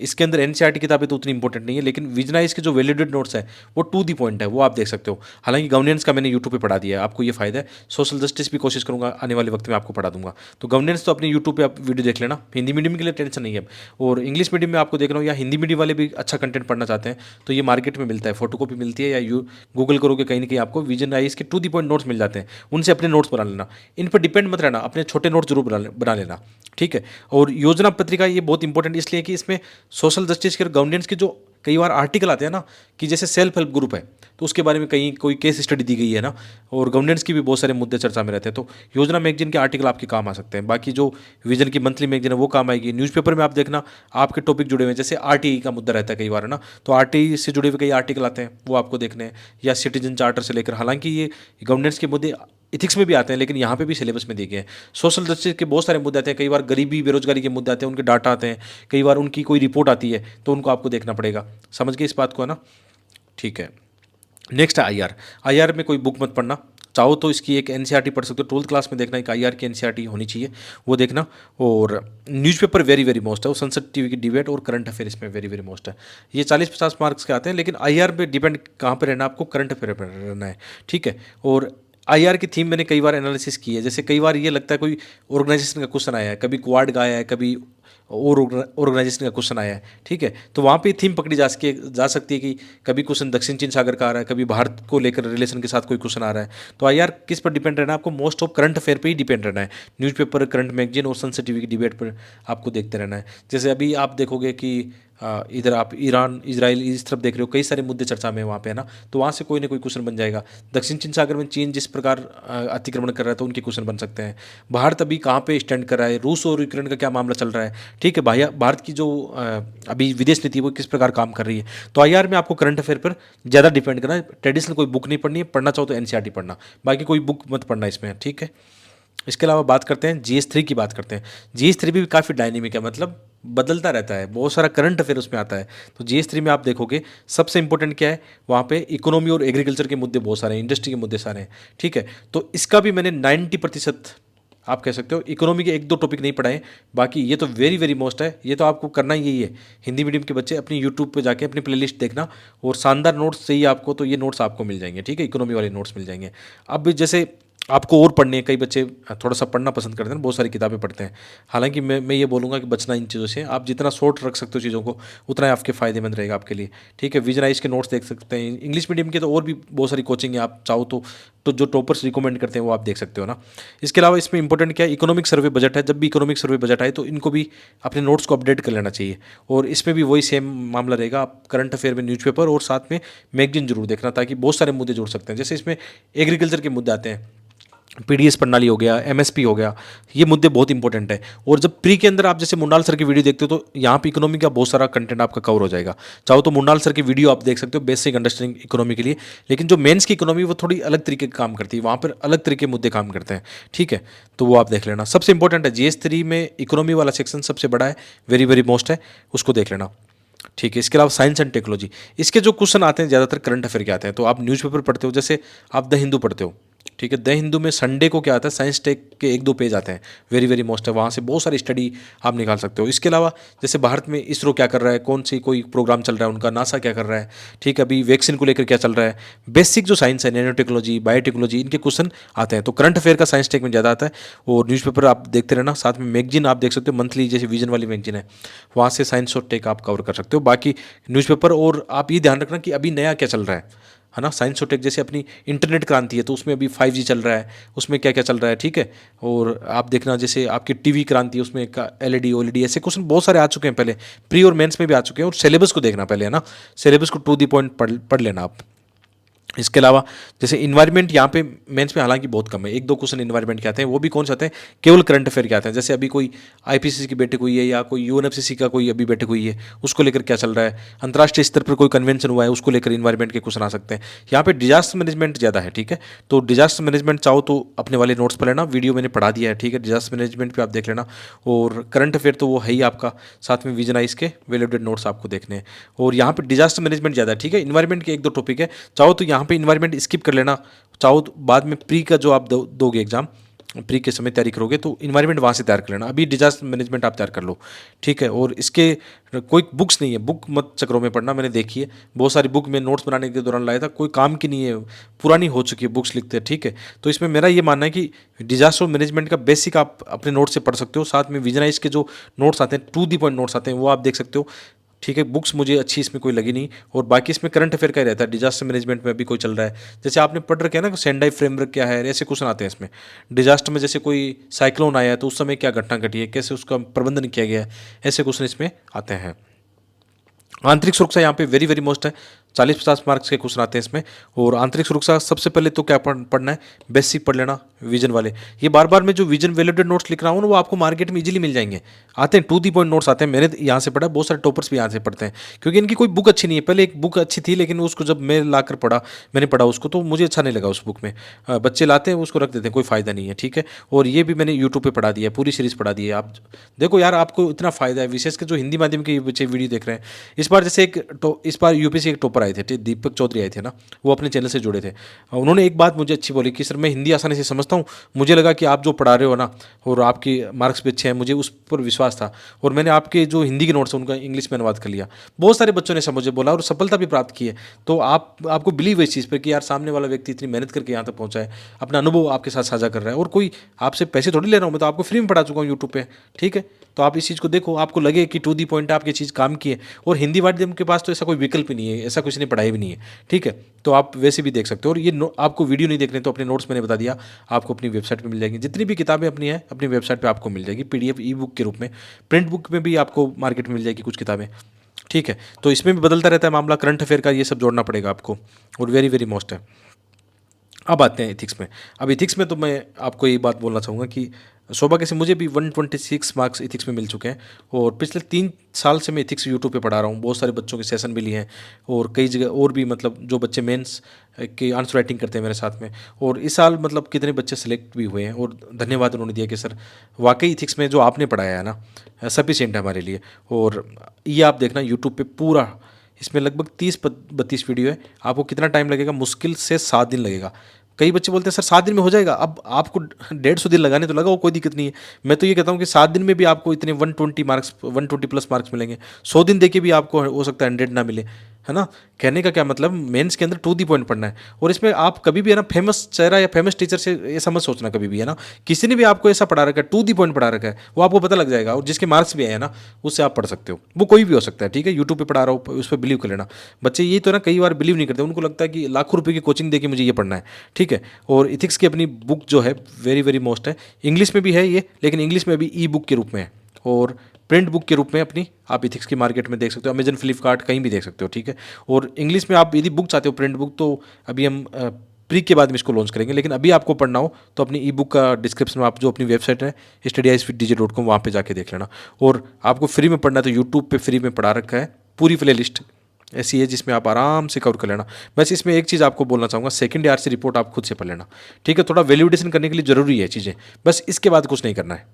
इसके अंदर एनसीईआरटी किताबें तो उतनी इंपॉर्टेंट नहीं है, लेकिन विजनाइज के जो वैलिडेटेड नोट्स है वो टू दी पॉइंट है, वो आप देख सकते हो। हालांकि गवर्नेंस का मैंने यूट्यूब पे पढ़ा दिया है, आपको ये फायदा है। सोशल जस्टिस भी कोशिश करूंगा आने वाले वक्त में आपको पढ़ा दूंगा। तो गवर्नेंस तो अपने यूट्यूब पे आप वीडियो देख लेना, हिंदी मीडियम के लिए टेंशन नहीं है। और इंग्लिश मीडियम में आपको देख रहा हूँ, या हिंदी मीडियम वाले भी अच्छा कंटेंट पढ़ना चाहते हैं, तो ये मार्केट में मिलता है, फोटोकॉपी मिलती है, या यू गूगल करोगे कहीं ना कहीं आपको विजनाइज के टू दी पॉइंट नोट्स मिल जाते हैं, उनसे अपने नोट्स बना लेना। इन पर डिपेंड मत रहना, अपने छोटे नोट्स जरूर बना लेना। ठीक है, और योजना पत्रिका ये बहुत इंपॉर्टेंट इसलिए कि इसमें सोशल जस्टिस के और गवर्नेंस के जो कई बार आर्टिकल आते हैं ना, कि जैसे सेल्फ हेल्प ग्रुप है तो उसके बारे में कहीं कोई केस स्टडी दी गई है ना, और गवर्नेंस की भी बहुत सारे मुद्दे चर्चा में रहते हैं, तो योजना मैगजीन के आर्टिकल आपके काम आ सकते हैं। बाकी जो विजन की मंथली मैगजीन है वो काम आएगी। न्यूज़पेपर में आप देखना आपके टॉपिक जुड़े हुए हैं, जैसे आरटीई का मुद्दा रहता है कई बार, है ना, तो आरटीई से जुड़े हुए कई आर्टिकल आते हैं, वो आपको देखने हैं। या सिटीजन चार्टर से लेकर, हालांकि ये गवर्नेंस के मुद्दे इथिक्स में भी आते हैं, लेकिन यहाँ पे भी सिलेबस में दिए गए हैं। सोशल जस्टिस के बहुत सारे मुद्दे आते हैं, कई बार गरीबी बेरोजगारी के मुद्दे आते हैं, उनके डाटा आते हैं, कई बार उनकी कोई रिपोर्ट आती है, तो उनको आपको देखना पड़ेगा। समझ गए इस बात को, है ना? ठीक है, नेक्स्ट है आईआर। आईआर में कोई बुक मत पढ़ना, चाहो तो इसकी एक एनसीईआरटी पढ़ सकते हो, 12th क्लास में देखना एक आईआर की एनसीईआरटी होनी चाहिए, वो देखना। और न्यूज़पेपर वेरी वेरी मोस्ट है, वो संसद टीवी की डिबेट और करंट अफेयर इसमें वेरी वेरी मोस्ट है। ये 40-50 मार्क्स के आते हैं, लेकिन आईआर पे डिपेंड कहाँ पे रहना, आपको करंट अफेयर पर रहना है। ठीक है, और आईआर की थीम मैंने कई बार एनालिसिस की है। जैसे कई बार ये लगता है कोई ऑर्गेनाइजेशन का क्वेश्चन आया है, कभी क्वाड का आया है, कभी और ऑर्गेनाइजेशन का क्वेश्चन आया है, ठीक है, तो वहाँ पे थीम पकड़ी जा सकती है कि कभी क्वेश्चन दक्षिण चीन सागर का आ रहा है, कभी भारत को लेकर रिलेशन के साथ कोई क्वेश्चन आ रहा है। तो आई आर किस पर डिपेंड रहना है आपको? मोस्ट ऑफ करंट अफेयर पे ही डिपेंड रहना है, न्यूज़पेपर, करंट मैगजीन और सनसेट टीवी की डिबेट पर आपको देखते रहना है। जैसे अभी आप देखोगे कि इधर आप ईरान इजराइल इस तरफ देख रहे हो, कई सारे मुद्दे चर्चा में वहाँ पे है ना, तो वहाँ से कोई ना कोई क्वेश्चन बन जाएगा। दक्षिण चीन सागर में चीन जिस प्रकार अतिक्रमण कर रहा है तो उनके क्वेश्चन बन सकते हैं। भारत अभी कहाँ पे स्टैंड कर रहा है, रूस और यूक्रेन का क्या मामला चल रहा है, ठीक है, भाई भारत की जो अभी विदेश नीति है वो किस प्रकार काम कर रही है। तो आईआर में आपको करंट अफेयर पर ज़्यादा डिपेंड करना है। ट्रेडिशनल कोई बुक नहीं पढ़नी है, पढ़ना चाहो तो एनसीईआरटी पढ़ना, बाकी कोई बुक मत पढ़ना इसमें, ठीक है। इसके अलावा बात करते हैं जीएस 3 की बात करते हैं। जीएस 3 भी काफ़ी डायनेमिक है, मतलब बदलता रहता है, बहुत सारा करंट अफेयर उसमें आता है। तो जीएस 3 में आप देखोगे सबसे इंपॉर्टेंट क्या है, वहाँ पे इकोनॉमी और एग्रीकल्चर के मुद्दे बहुत सारे हैं, इंडस्ट्री के मुद्दे सारे हैं, ठीक है। तो इसका भी मैंने 90% आप कह सकते हो, इकोनॉमी के एक दो टॉपिक नहीं पढ़ाए, बाकी ये तो वेरी वेरी मोस्ट है, ये तो आपको करना ही यही है। हिंदी मीडियम के बच्चे अपनी यूट्यूब पे जाके अपनी प्लेलिस्ट देखना, और शानदार नोट्स चाहिए आपको तो ये नोट्स आपको मिल जाएंगे, ठीक है, इकोनॉमी वाले नोट्स मिल जाएंगे। अब जैसे आपको और पढ़ने हैं, कई बच्चे थोड़ा सा पढ़ना पसंद करते हैं, बहुत सारी किताबें पढ़ते हैं। हालांकि मैं ये बोलूँगा कि बचना इन चीज़ों से, आप जितना शॉर्ट रख सकते हो चीज़ों को उतना ही आपके फ़ायदेमंद रहेगा आपके लिए, ठीक है। विजनाइज के नोट्स देख सकते हैं, इंग्लिश मीडियम के तो और भी बहुत सारी कोचिंग है, आप चाहो तो जो टॉपर्स रिकमेंड करते हैं वो आप देख सकते हो ना। इसके अलावा इसमें इंपॉर्टेंट क्या है, इकोनॉमिक सर्वे बजट है, जब भी इकोनॉमिक सर्वे बजट आए तो इनको भी अपने नोट्स को अपडेट कर लेना चाहिए। और इसमें भी वही सेम मामला रहेगा, आप करंट अफेयर में न्यूज़पेपर और साथ में मैगजीन जरूर देखना, ताकि बहुत सारे मुद्दे जुड़ सकते हैं। जैसे इसमें एग्रीकल्चर के मुद्दे आते हैं, पीडीएस प्रणाली हो गया, एमएसपी हो गया, ये मुद्दे बहुत इंपॉर्टेंट है। और जब प्री के अंदर आप जैसे मुंडाल सर की वीडियो देखते हो तो यहाँ पे इकोनॉमी का बहुत सारा कंटेंट आपका कवर हो जाएगा। चाहो तो मुंडाल सर की वीडियो आप देख सकते हो बेसिक अंडरस्टैंडिंग इकोनॉमी के लिए, लेकिन जो मेंस की इकोनॉमी वो थोड़ी अलग तरीके का काम करती है, वहाँ पर अलग तरीके के मुद्दे काम करते हैं, ठीक है, तो वो आप देख लेना। सबसे इंपॉर्टेंट है जीएस 3 में इकोनॉमी वाला सेक्शन सबसे बड़ा है, वेरी वेरी मोस्ट है, उसको देख लेना, ठीक है। इसके अलावा साइंस एंड टेक्नोलॉजी, इसके जो क्वेश्चन आते हैं ज़्यादातर करंट अफेयर के आते हैं। तो आप न्यूज़पेपर पढ़ते हो, जैसे आप द हिंदू पढ़ते हो, ठीक है, द हिंदू में संडे को क्या आता है, साइंस टेक के एक दो पेज आते हैं, वेरी वेरी मोस्ट है, वहाँ से बहुत सारी स्टडी आप निकाल सकते हो। इसके अलावा जैसे भारत में इसरो क्या कर रहा है, कौन सी कोई प्रोग्राम चल रहा है उनका, नासा क्या कर रहा है, ठीक है, अभी वैक्सीन को लेकर क्या चल रहा है, बेसिक जो साइंस है, नैनो टेक्नोलॉजी, बायोटेक्नोलॉजी, इनके क्वेश्चन आते हैं। तो करंट अफेयर का साइंस टेक में ज़्यादा आता है, और न्यूज़पेपर आप देखते रहना, साथ में मैगजीन आप देख सकते हो, मंथली जैसे विजन वाली मैगजीन है, वहाँ से साइंस और टेक आप कवर कर सकते हो। बाकी न्यूज़पेपर, और आप ये ध्यान रखना कि अभी नया क्या चल रहा है ना, साइंस और टेक जैसे अपनी इंटरनेट क्रांति है तो उसमें अभी 5G चल रहा है, उसमें क्या क्या चल रहा है, ठीक है। और आप देखना जैसे आपकी टीवी क्रांति है, उसमें एलईडी ओएलईडी ऐसे क्वेश्चन बहुत सारे आ चुके हैं पहले, प्री और मेंस में भी आ चुके हैं। और सिलेबस को देखना पहले, है ना, सिलेबस को टू दी पॉइंट पढ़ लेना आप। इसके अलावा जैसे इन्वायरमेंट यहाँ पे मेंस में हालांकि बहुत कम है, एक दो क्वेश्चन इन्वायरमेंट के आते हैं, वो भी कौन से आते हैं, केवल करंट अफेयर के आते हैं। जैसे अभी कोई आईपीसीसी की बैठक हुई है या कोई यूएनएफसीसी का कोई अभी बैठक हुई है, उसको लेकर क्या चल रहा है, अंतर्राष्ट्रीय स्तर पर कोई कन्वेंशन हुआ है, उसको लेकर इन्वायरमेंट के क्वेश्चन आ सकते हैं। यहाँ पे डिजास्टर मैनेजमेंट ज़्यादा है, ठीक है, तो डिजास्टर मैनेजमेंट चाहो तो अपने वाले नोट्स पर लेना, वीडियो मैंने पढ़ा दिया है, ठीक है, डिजास्टर मैनेजमेंट पर आप देख लेना। और करंट अफेयर तो वो है ही आपका, साथ में विजनाइज के वेल अपडेटेड नोट्स आपको देखने हैं। और यहाँ पे डिजास्टर मैनेजमेंट ज़्यादा है, ठीक है, इन्वायरमेंट के एक दो टॉपिक है, चाहो तो यहाँ पे इन्वायरमेंट स्किप कर लेना, चाहो तो बाद में प्री का जो आप दोगे एग्जाम, प्री के समय तैयारी करोगे तो इन्वायरमेंट वहाँ से तैयार कर लेना, अभी डिजास्टर मैनेजमेंट आप तैयार कर लो, ठीक है। और इसके कोई बुक्स नहीं है, बुक मत चक्रों में पढ़ना, मैंने देखी है बहुत सारी बुक में नोट्स बनाने के दौरान लाया था, कोई काम की नहीं है, पुरानी हो चुकी है बुक्स लिखते हैं, ठीक है। तो इसमें मेरा ये मानना है कि डिजास्टर मैनेजमेंट का बेसिक आप अपने नोट से पढ़ सकते हो, साथ में विजनाइज के जो नोट्स आते हैं, टू दी पॉइंट नोट्स आते हैं, वो आप देख सकते हो, ठीक है। बुक्स मुझे अच्छी इसमें कोई लगी नहीं, और बाकी इसमें करंट अफेयर का ही रहता है, डिजास्टर मैनेजमेंट में अभी कोई चल रहा है, जैसे आपने पढ़ रखे है ना सेंडाई फ्रेमवर्क क्या है, ऐसे क्वेश्चन आते हैं इसमें। डिजास्टर में जैसे कोई साइक्लोन आया है तो उस समय क्या घटना घटी है, कैसे उसका प्रबंधन किया गया है, ऐसे क्वेश्चन इसमें आते हैं। आंतरिक सुरक्षा यहाँ पे वेरी वेरी मोस्ट है, 40-50 मार्क्स के क्वेश्चन आते हैं इसमें। और आंतरिक सुरक्षा सबसे पहले तो क्या पढ़ना है, बेसिक पढ़ लेना विजन वाले। ये बार बार मैं जो विजन वैलिडेटेड नोट्स लिख रहा हूँ ना, वो आपको मार्केट में इजीली मिल जाएंगे, आते हैं, टू दी पॉइंट नोट्स आते हैं, मैंने यहाँ से पढ़ा, बहुत सारे टॉपर्स भी यहाँ से पढ़ते हैं, क्योंकि इनकी कोई बुक अच्छी नहीं है। पहले एक बुक अच्छी थी, लेकिन उसको जब मैं ला कर पढ़ा, मैंने पढ़ा उसको, तो मुझे अच्छा नहीं लगा उस बुक में। बच्चे लाते हैं उसको रख देते हैं, कोई फ़ायदा नहीं है, ठीक है। और ये भी मैंने यूट्यूब पर पढ़ा दिया है, पूरी सीरीज़ पढ़ा दी है, आप देखो यार, आपको इतना फ़ायदा है, विशेष कर जो हिंदी माध्यम के बच्चे वीडियो देख रहे हैं। इस बार जैसे इस बार यूपीएससी एक टॉपर आए थे, दीपक चौधरी आए थे ना, वो अपने चैनल से जुड़े थे। उन्होंने एक बात मुझे अच्छी बोली कि सर मैं हिंदी आसानी से समझता हूँ, मुझे लगा कि आप जो पढ़ा रहे हो ना और आपके मार्क्स भी अच्छे हैं, मुझे उस पर विश्वास था, और मैंने आपके जो हिंदी के नोट्स हैं उनका इंग्लिश में अनुवाद कर लिया। बहुत सारे बच्चों ने ऐसा मुझे बोला और सफलता भी प्राप्त की है। तो आपको बिलीव है इस चीज़ पर कि यार सामने वाला व्यक्ति इतनी मेहनत करके यहाँ तक पहुँचा है, अपना अनुभव आपके साथ साझा कर रहा है, और कोई आपसे पैसे थोड़ी ले रहा हूँ, मैं तो आपको फ्री में पढ़ा चुका हूँ यूट्यूब पे। ठीक है, तो आप इस चीज़ को देखो, आपको लगे कि टू दी पॉइंट आपकी चीज़ काम की है। और हिंदी माध्यम के पास तो ऐसा कोई विकल्प ही नहीं है, ऐसा कुछ नहीं, पढ़ाई भी नहीं है। ठीक है, तो आप वैसे भी देख सकते हो। और ये आपको वीडियो नहीं देखने तो अपने नोट्स मैंने बता दिया, आपको अपनी वेबसाइट पे मिल जाएगी। जितनी भी किताबें अपनी हैं अपनी वेबसाइट पे आपको मिल जाएगी, पीडीएफ ई बुक के रूप में। प्रिंट बुक में भी आपको मार्केट में मिल जाएगी कुछ किताबें। ठीक है, तो इसमें भी बदलता रहता है मामला, करंट अफेयर का ये सब जोड़ना पड़ेगा आपको, और वेरी वेरी मोस्ट है। अब आते हैं इथिक्स में। अब इथिक्स में तो मैं आपको ये बात बोलना चाहूँगा कि सौभाग्य से मुझे भी 126 मार्क्स इथिक्स में मिल चुके हैं, और पिछले 3 साल से मैं इथिक्स यूट्यूब पे पढ़ा रहा हूँ। बहुत सारे बच्चों के सेशन भी लिए हैं, और कई जगह और भी, मतलब जो बच्चे मेंस के आंसर राइटिंग करते हैं मेरे साथ में। और इस साल मतलब कितने बच्चे सेलेक्ट भी हुए हैं, और धन्यवाद उन्होंने दिया कि सर वाकई इथिक्स में जो आपने पढ़ाया है ना सफिशिएंट है हमारे लिए। और ये आप देखना यूट्यूब पे पूरा, इसमें लगभग 30-32 वीडियो है। आपको कितना टाइम लगेगा? मुश्किल से 7 दिन लगेगा। कई बच्चे बोलते हैं सर 7 दिन में हो जाएगा। अब आपको 150 दिन लगाने तो लगाओ, कोई दिक्कत नहीं है। मैं तो ये कहता हूँ कि 7 दिन में भी आपको इतने 120 प्लस मार्क्स मिलेंगे। 100 दिन देके भी आपको हो सकता है 100 ना मिले, है ना। कहने का क्या मतलब, मेंस के अंदर टू दी पॉइंट पढ़ना है। और इसमें आप कभी भी है ना फेमस चेहरा या फेमस टीचर से ऐसा मत सोचना कभी भी, है ना। किसी ने भी आपको ऐसा पढ़ा रखा है, टू दी पॉइंट पढ़ा रखा है, वो आपको पता लग जाएगा। और जिसके मार्क्स भी आए हैं ना, उससे आप पढ़ सकते हो। वो कोई भी हो सकता है, ठीक है। यूट्यूब पे पढ़ा रहा हो, उस पर बिलीव कर लेना। बच्चे ये तो ना कई बार बिलीव नहीं करते, उनको लगता है कि लाखों रुपये की कोचिंग दे के मुझे ये पढ़ना है, ठीक है। और इथिक्स की अपनी बुक जो है वेरी वेरी मोस्ट है, इंग्लिश में भी है ये, लेकिन इंग्लिश में भी ई बुक के रूप में है, और प्रिंट बुक के रूप में अपनी आप इथिक्स की मार्केट में देख सकते हो, अमेजन, फ्लिपकार्ट, कहीं भी देख सकते हो, ठीक है। और इंग्लिश में आप यदि बुक चाहते हो प्रिंट बुक, तो अभी हम प्री के बाद में इसको लॉन्च करेंगे। लेकिन अभी आपको पढ़ना हो तो अपनी ई बुक का डिस्क्रिप्शन में आप जो अपनी वेबसाइट है studieswithdj.com, वहाँ पे जाके देख लेना। और आपको फ्री में पढ़ना है तो यूट्यूब पे फ्री में पढ़ा रखा है, पूरी प्ले लिस्ट ऐसी है जिसमें आप आराम से कवर कर लेना। बस इसमें एक चीज़ आपको बोलना चाहूँगा, सेकंड ईयर से रिपोर्ट आप खुद से पढ़ लेना, ठीक है। थोड़ा वैल्यूडेशन करने के लिए ज़रूरी है चीज़ें, बस इसके बाद कुछ नहीं करना है,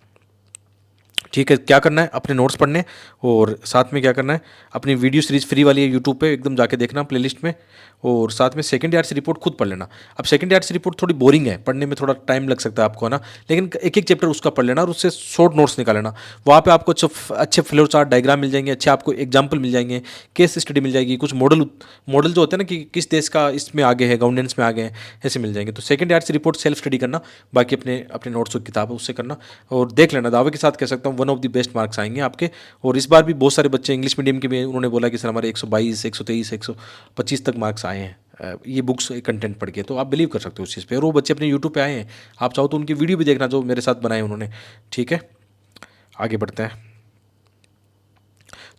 ठीक है। क्या करना है? अपने नोट्स पढ़ने, और साथ में क्या करना है, अपनी वीडियो सीरीज फ्री वाली है यूट्यूब पे, एकदम जाके देखना प्लेलिस्ट में। और साथ में सेकंड ईयर से रिपोर्ट खुद पढ़ लेना। अब सेकंड ईयर से रिपोर्ट थोड़ी बोरिंग है, पढ़ने में थोड़ा टाइम लग सकता है आपको, है ना। लेकिन एक एक चैप्टर उसका पढ़ लेना और उससे शॉर्ट नोट्स निकाल लेना। वहाँ पे आपको अच्छे फ्लो चार्ट डायग्राम मिल जाएंगे, अच्छे आपको एग्जाम्पल मिल जाएंगे, केस स्टडी मिल जाएगी, कुछ मॉडल जो होते हैं ना कि किस देश का इसमें आगे है, गवर्नेंस में आगे हैं, ऐसे मिल जाएंगे। तो सेकंड ईयर से रिपोर्ट सेल्फ स्टडी करना, बाकी अपने अपने नोट्स की किताब है उससे करना। और देख लेना, दावे के साथ कह सकता हूँ 1 ऑफ द बेस्ट मार्क्स आएंगे आपके। और इस बार भी बहुत सारे बच्चे इंग्लिश मीडियम के भी उन्होंने बोला कि सर हमारे 122, 123, 125 तक मार्क्स आए हैं ये बुक्स कंटेंट पढ़ के। तो आप बिलीव कर सकते हो उस चीज़ पे। और वो बच्चे अपने यूट्यूब पे आए हैं, आप चाहो तो उनकी वीडियो भी देखना जो मेरे साथ बनाए उन्होंने, ठीक है। आगे बढ़ते हैं।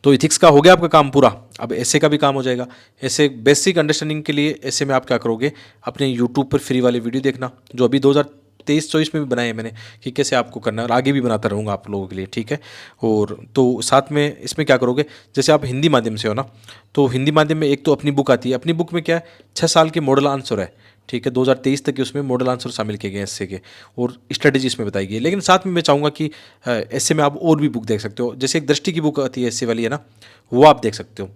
तो इथिक्स का हो गया आपका काम पूरा। अब ऐसे का भी काम हो जाएगा। ऐसे बेसिक अंडरस्टैंडिंग के लिए ऐसे में आप क्या करोगे, अपने यूट्यूब पर फ्री वाले वीडियो देखना, जो अभी 2023-24 में भी बनाए हैं मैंने, कि कैसे आपको करना है, और आगे भी बनाता रहूँगा आप लोगों के लिए, ठीक है। और तो साथ में इसमें क्या करोगे, जैसे आप हिंदी माध्यम से हो ना, तो हिंदी माध्यम में एक तो अपनी बुक आती है। अपनी बुक में क्या है, 6 साल के मॉडल आंसर है, ठीक है। 2023 तक के उसमें मॉडल आंसर शामिल किए गए हैं ऐसे के, और स्ट्रेटेजी इसमें बताई गई है। लेकिन साथ में मैं चाहूँगा कि ऐसे में आप और भी बुक देख सकते हो। जैसे एक दृष्टि की बुक आती है ऐसे वाली, है ना, वो आप देख सकते हो।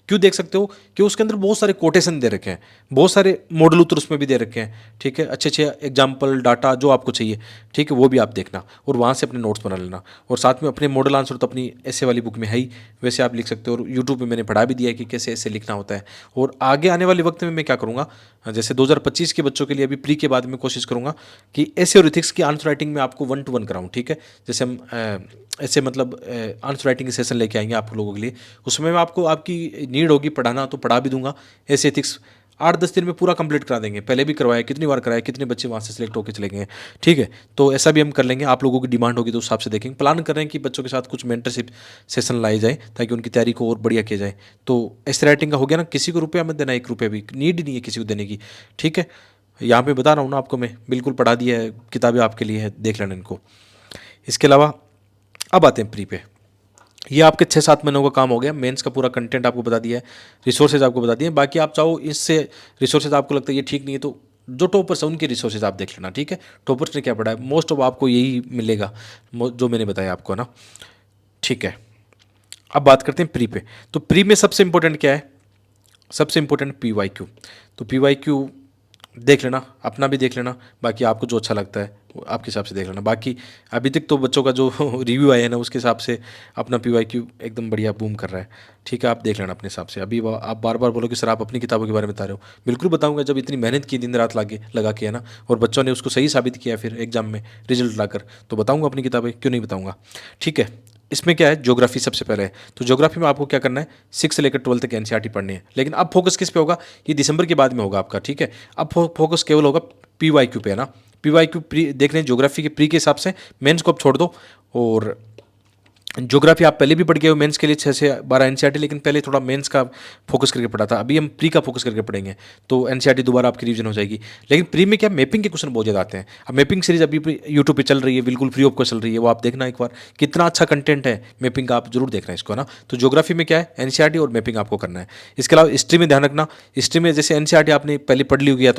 क्यों देख सकते हो? कि उसके अंदर बहुत सारे कोटेशन दे रखे हैं, बहुत सारे मॉडल उत्तर उसमें भी दे रखे हैं, ठीक है। अच्छे अच्छे एग्जाम्पल डाटा जो आपको चाहिए, ठीक है, वो भी आप देखना और वहाँ से अपने नोट्स बना लेना। और साथ में अपने मॉडल आंसर तो अपनी ऐसे वाली बुक में है ही, वैसे आप लिख सकते हो। और यूट्यूब पे मैंने पढ़ा भी दिया है कि कैसे ऐसे लिखना होता है। और आगे आने वाले वक्त में मैं क्या करूँगा, जैसे 2025 के बच्चों के लिए अभी प्री के बाद में कोशिश करूँगा कि ऐसे और इथिक्स की आंसर राइटिंग में आपको 1 to 1 कराऊँ, ठीक है। जैसे हम ऐसे मतलब आंसर राइटिंग सेशन लेके आएंगे आप लोगों के लिए, उसमें मैं आपको आपकी नीड होगी पढ़ाना तो पढ़ा भी दूंगा। ऐसे एथिक्स 8-10 दिन में पूरा कंप्लीट करा देंगे। पहले भी करवाया, कितनी बार कराया, कितने बच्चे वहाँ से सिलेक्ट होकर चले गए, ठीक है। तो ऐसा भी हम कर लेंगे, आप लोगों की डिमांड होगी तो उस हिसाब से देखेंगे। प्लान कर रहे हैं कि बच्चों के साथ कुछ मेंटरशिप सेशन लाई जाए ताकि उनकी तैयारी को और बढ़िया किया जाए। तो ऐसे राइटिंग का हो गया ना, किसी को रुपया मत देना, 1 रुपया भी नीड नहीं है किसी को देने की, ठीक है। यहाँ पे बता रहा हूँ ना आपको, मैं बिल्कुल पढ़ा दिया है, किताबें आपके लिए है, देख लेना इनको। इसके अलावा अब आते हैं प्री पे। ये आपके 6-7 महीनों का काम हो गया। मेंस का पूरा कंटेंट आपको बता दिया है, रिसोर्सेज आपको बता दिए। बाकी आप चाहो इससे रिसोर्सेज आपको लगता है ये ठीक नहीं है, तो जो टॉपर्स है उनके रिसोर्सेज आप देख लेना, ठीक है। टॉपर्स ने क्या पढ़ा है, मोस्ट ऑफ आपको यही मिलेगा जो मैंने बताया आपको ना, ठीक है। अब बात करते हैं प्री पे। तो प्री में सबसे इंपॉर्टेंट क्या है, सबसे इंपॉर्टेंट PYQ। तो PYQ देख लेना, अपना भी देख लेना, बाकी आपको जो अच्छा लगता है वो आपके हिसाब से देख लेना। बाकी अभी तक तो बच्चों का जो रिव्यू आया है ना उसके हिसाब से अपना PYQ एकदम बढ़िया बूम कर रहा है। ठीक है, आप देख लेना अपने हिसाब से। अभी आप बार बार बोलो कि सर आप अपनी किताबों के बारे में बता रहे हो, बिल्कुल बताऊंगा। जब इतनी मेहनत की दिन रात लगा के है ना, और बच्चों ने उसको सही साबित किया फिर एग्जाम में रिजल्ट लाकर, तो बताऊंगा अपनी किताबें, क्यों नहीं बताऊंगा। ठीक है, इसमें क्या है, ज्योग्राफी सबसे पहले है। तो ज्योग्राफी में आपको क्या करना है, 6 से लेकर 12 तक एनसीईआरटी पढ़नी है। लेकिन अब फोकस किस पे होगा, ये दिसंबर के बाद में होगा आपका। ठीक है, अब फोकस केवल होगा PYQ पे, है ना। PYQ प्री देख रहे हैं, ज्योग्राफी के प्री के हिसाब से मेंस को अब छोड़ दो। और ज्योग्राफी आप पहले भी पढ़ गए हो मेंस के लिए 6 से 12 एनसीईआरटी, लेकिन पहले थोड़ा मेंस का फोकस करके पढ़ा था, अभी हम प्री का फोकस करके पढ़ेंगे, तो एनसीईआरटी दोबारा आपकी रिवीजन हो जाएगी। लेकिन प्री में क्या, मैपिंग के क्वेश्चन बहुत ज़्यादा आते हैं। अब मैपिंग सीरीज अभी यूट्यूब पे चल रही है, बिल्कुल फ्री ऑफ कॉस्ट चल रही है, वो आप देखना एक बार, कितना अच्छा कंटेंट है मैपिंग का, आप जरूर देखना इसको, है ना। तो ज्योग्राफी में क्या है, एनसीईआरटी और मैपिंग आपको करना है। इसके अलावा हिस्ट्री में ध्यान रखना, हिस्ट्री में जैसे एनसीईआरटी आपने पहले पढ़ ली होगी या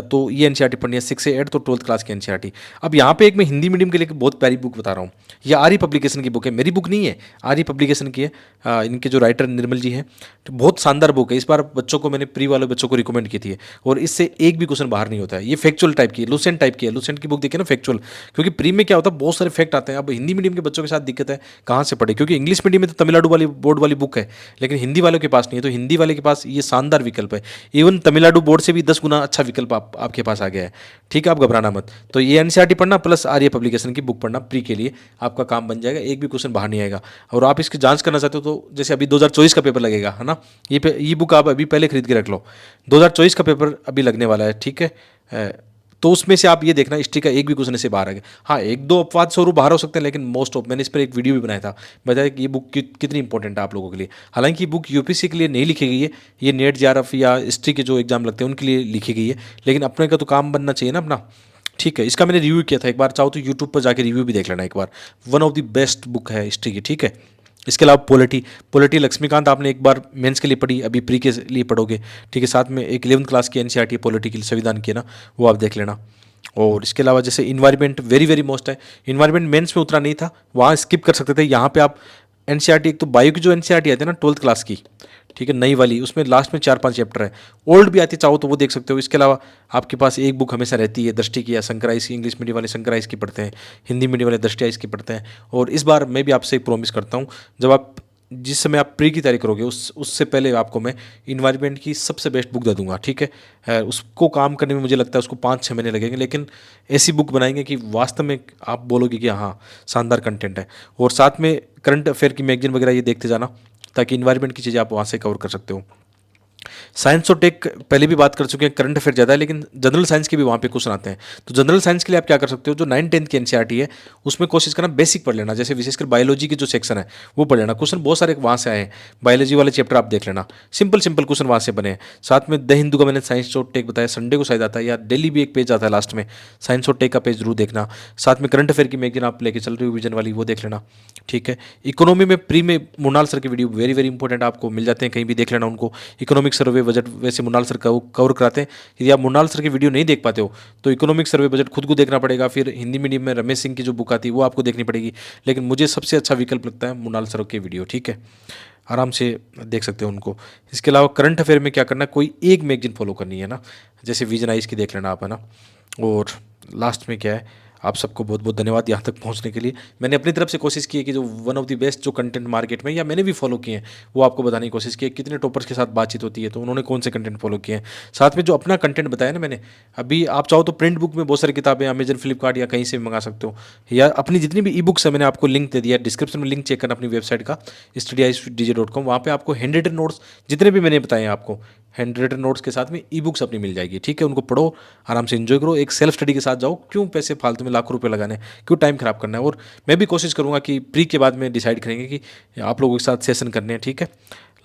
तो ये एनसीईआरटी पढ़नी है 6 से 8, तो 12th क्लास की एनसीईआरटी। अब यहाँ पे एक मैं हिंदी मीडियम के लिए बहुत प्यारी बुक बता रहा हूँ, ये आर्य पब्लिकेशन की बुक है, मेरी बुक नहीं है, आर्य पब्लिकेशन की है। इनके जो राइटर निर्मल जी हैं, तो बहुत शानदार बुक है। इस बार बच्चों को मैंने प्री वाले बच्चों को रिकमेंड की थी, और इससे एक भी क्वेश्चन बाहर नहीं होता है। ये फैक्चुअल टाइप की है, लूसेंट टाइप की है। लूसेंट की बुक देखिए ना, फैक्चुअल, क्योंकि प्री में क्या होता है, बहुत सारे फैक्ट आते हैं। अब हिंदी मीडियम के बच्चों के साथ दिक्कत है, कहाँ से पढ़े, क्योंकि इंग्लिश मीडियम में तो तमिलनाडु वाली बोर्ड वाली बुक है, लेकिन हिंदी वालों के पास नहीं है। तो हिंदी वाले के पास ये शानदार विकल्प है, इवन तमिलनाडु बोर्ड से भी 10 गुना अच्छा विकल्प आपके पास आ गया है। ठीक है, आप घबराना मत। तो ये एनसीईआरटी पढ़ना प्लस आर्य पब्लिकेशन की बुक पढ़ना प्री के लिए, आपका काम बन जाएगा, एक भी क्वेश्चन बाहर नहीं आएगा। और आप इसकी जांच करना चाहते हो तो जैसे अभी 2024 का पेपर लगेगा, है ना, ये बुक आप अभी पहले खरीद के रख लो, 2024 का पेपर अभी लगने वाला है। ठीक है, तो उसमें से आप ये देखना हिस्ट्री का एक भी क्वेश्चन से बाहर आ गया। हाँ, एक दो अपवाद स्वरूप बाहर हो सकते हैं, लेकिन मोस्ट ऑफ, मैंने इस पर एक वीडियो भी बनाया था, बताया कि ये बुक कितनी इंपॉर्टेंट है आप लोगों के लिए। हालांकि ये बुक यूपीएससी के लिए नहीं लिखी गई है, ये नेट जेआरएफ या हिस्ट्री के जो एग्जाम लगते हैं उनके लिए लिखी गई है, लेकिन अपने का तो काम बनना चाहिए ना अपना। ठीक है, इसका मैंने रिव्यू किया था, एक बार चाहो तो यूट्यूब पर जाके रिव्यू भी देख लेना एक बार, one of the best book है हिस्ट्री की। ठीक है, इसके अलावा पॉलिटी लक्ष्मीकांत आपने एक बार मेंस के लिए पढ़ी, अभी प्री के लिए पढ़ोगे। ठीक है, साथ में एक 11th क्लास की एनसीईआरटी पॉलिटी के लिए संविधान की है ना, वो आप देख लेना। और इसके अलावा जैसे इन्वायरमेंट वेरी वेरी मोस्ट है, इन्वायरमेंट मेंस में उतना नहीं था, वहाँ स्किप कर सकते थे। यहाँ पे आप एनसीईआरटी, एक तो बायो की जो एनसीईआरटी आती है ना 12th क्लास की, ठीक है, नई वाली, उसमें लास्ट में 4-5 चैप्टर है। ओल्ड भी आती चाहो तो वो देख सकते हो। इसके अलावा आपके पास एक बुक हमेशा रहती है दृष्टि की या शंकराइज की, इंग्लिश मीडियम वाले शंकराइज की पढ़ते हैं, हिंदी मीडियम वाले दृष्टियाइज की पढ़ते हैं। और इस बार मैं भी आपसे एक प्रॉमिस करता हूँ, जब आप जिस समय आप प्री की तैयारी करोगे उससे पहले आपको मैं इन्वायरमेंट की सबसे बेस्ट बुक दे दूंगा। ठीक है, उसको काम करने में मुझे लगता है उसको 5-6 महीने लगेंगे, लेकिन ऐसी बुक बनाएंगे कि वास्तव में आप बोलोगे कि हाँ, शानदार कंटेंट है। और साथ में करंट अफेयर की मैगजीन वगैरह ये देखते जाना, ताकि इन्वायरमेंट की चीज़ें आप वहाँ से कवर कर सकते हो। साइंस और टेक पहले भी बात कर चुके हैं, करंट अफेयर ज़्यादा है, लेकिन जनरल साइंस के भी वहाँ पे क्वेश्चन आते हैं। तो जनरल साइंस के लिए आप क्या कर सकते हो, जो 9-10 की एनसीईआरटी है उसमें कोशिश करना बेसिक पढ़ लेना, जैसे विशेषकर बायोलॉजी के जो सेक्शन है वो पढ़ लेना। क्वेश्चन बहुत सारे वहाँ से आए हैं, बायोलॉजी वाले चैप्टर आप देख लेना, सिंपल सिंपल क्वेश्चन वहाँ से बने हैं। साथ में द हिंदू का मैंने साइंस और टेक बताया, संडे को शायद आता है, या डेली भी एक पेज आता है लास्ट में, साइंस और टेक का पेज जरूर देखना। साथ में करंट अफेयर की मैगजीन आप लेके चल रही हो विजन वाली, वो देख लेना। ठीक है, इकोनॉमी में प्री में मुनाल सर की वीडियो वेरी वेरी इंपॉर्टेंट, आपको मिल जाते हैं कहीं भी, देख लेना उनको। इकोनॉमिक सर्वे बजट वैसे मुनाल सर कवर कराते हैं। यदि आप मुनाल सर की वीडियो नहीं देख पाते हो तो इकोनॉमिक सर्वे बजट खुद को देखना पड़ेगा, फिर हिंदी मीडियम में रमेश सिंह की जो बुक आती है वो आपको देखनी पड़ेगी, लेकिन मुझे सबसे अच्छा विकल्प लगता है मुनाल सर की वीडियो। ठीक है, आराम से देख सकते हो उनको। इसके अलावा करंट अफेयर में क्या करना है, कोई एक मैगजीन फॉलो करनी है ना, जैसे विजन आइज की देख लेना आप, है ना। और लास्ट में क्या है, आप सबको बहुत बहुत धन्यवाद यहाँ तक पहुँचने के लिए। मैंने अपनी तरफ से कोशिश की है कि जो वन ऑफ द बेस्ट जो कंटेंट मार्केट में या मैंने भी फॉलो किए हैं वो आपको बताने की कोशिश की है। कितने टॉपर्स के साथ बातचीत होती है तो उन्होंने कौन से कंटेंट फॉलो किए हैं, साथ में जो अपना कंटेंट बताया ना मैंने। अभी आप चाहो तो प्रिंट बुक में बहुत सारी किताबें अमेजन, फ्लिपकार्ट या कहीं से भी मंगा सकते हो, या अपनी जितनी भी ई बुक्स है मैंने आपको लिंक दे दिया, डिस्क्रिप्शन में लिंक चेक करना अपनी वेबसाइट का studiesdj.com, वहाँ पे आपको हैंड रिटन नोट्स जितने भी मैंने बताए हैं आपको, हैंड रिटन नोट्स के साथ में ई बुक्स अपनी मिल जाएगी। ठीक है, उनको पढ़ो, आराम से एंजॉय करो, एक सेल्फ स्टडी के साथ जाओ, क्यों पैसे फालतू में लाखों रुपए लगाने, क्यों टाइम खराब करना है। और मैं भी कोशिश करूँगा कि प्री के बाद में डिसाइड करेंगे कि आप लोगों के साथ सेशन करने हैं। ठीक है,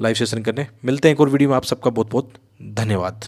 लाइव सेशन करने। मिलते हैं एक और वीडियो में, आप सबका बहुत बहुत धन्यवाद।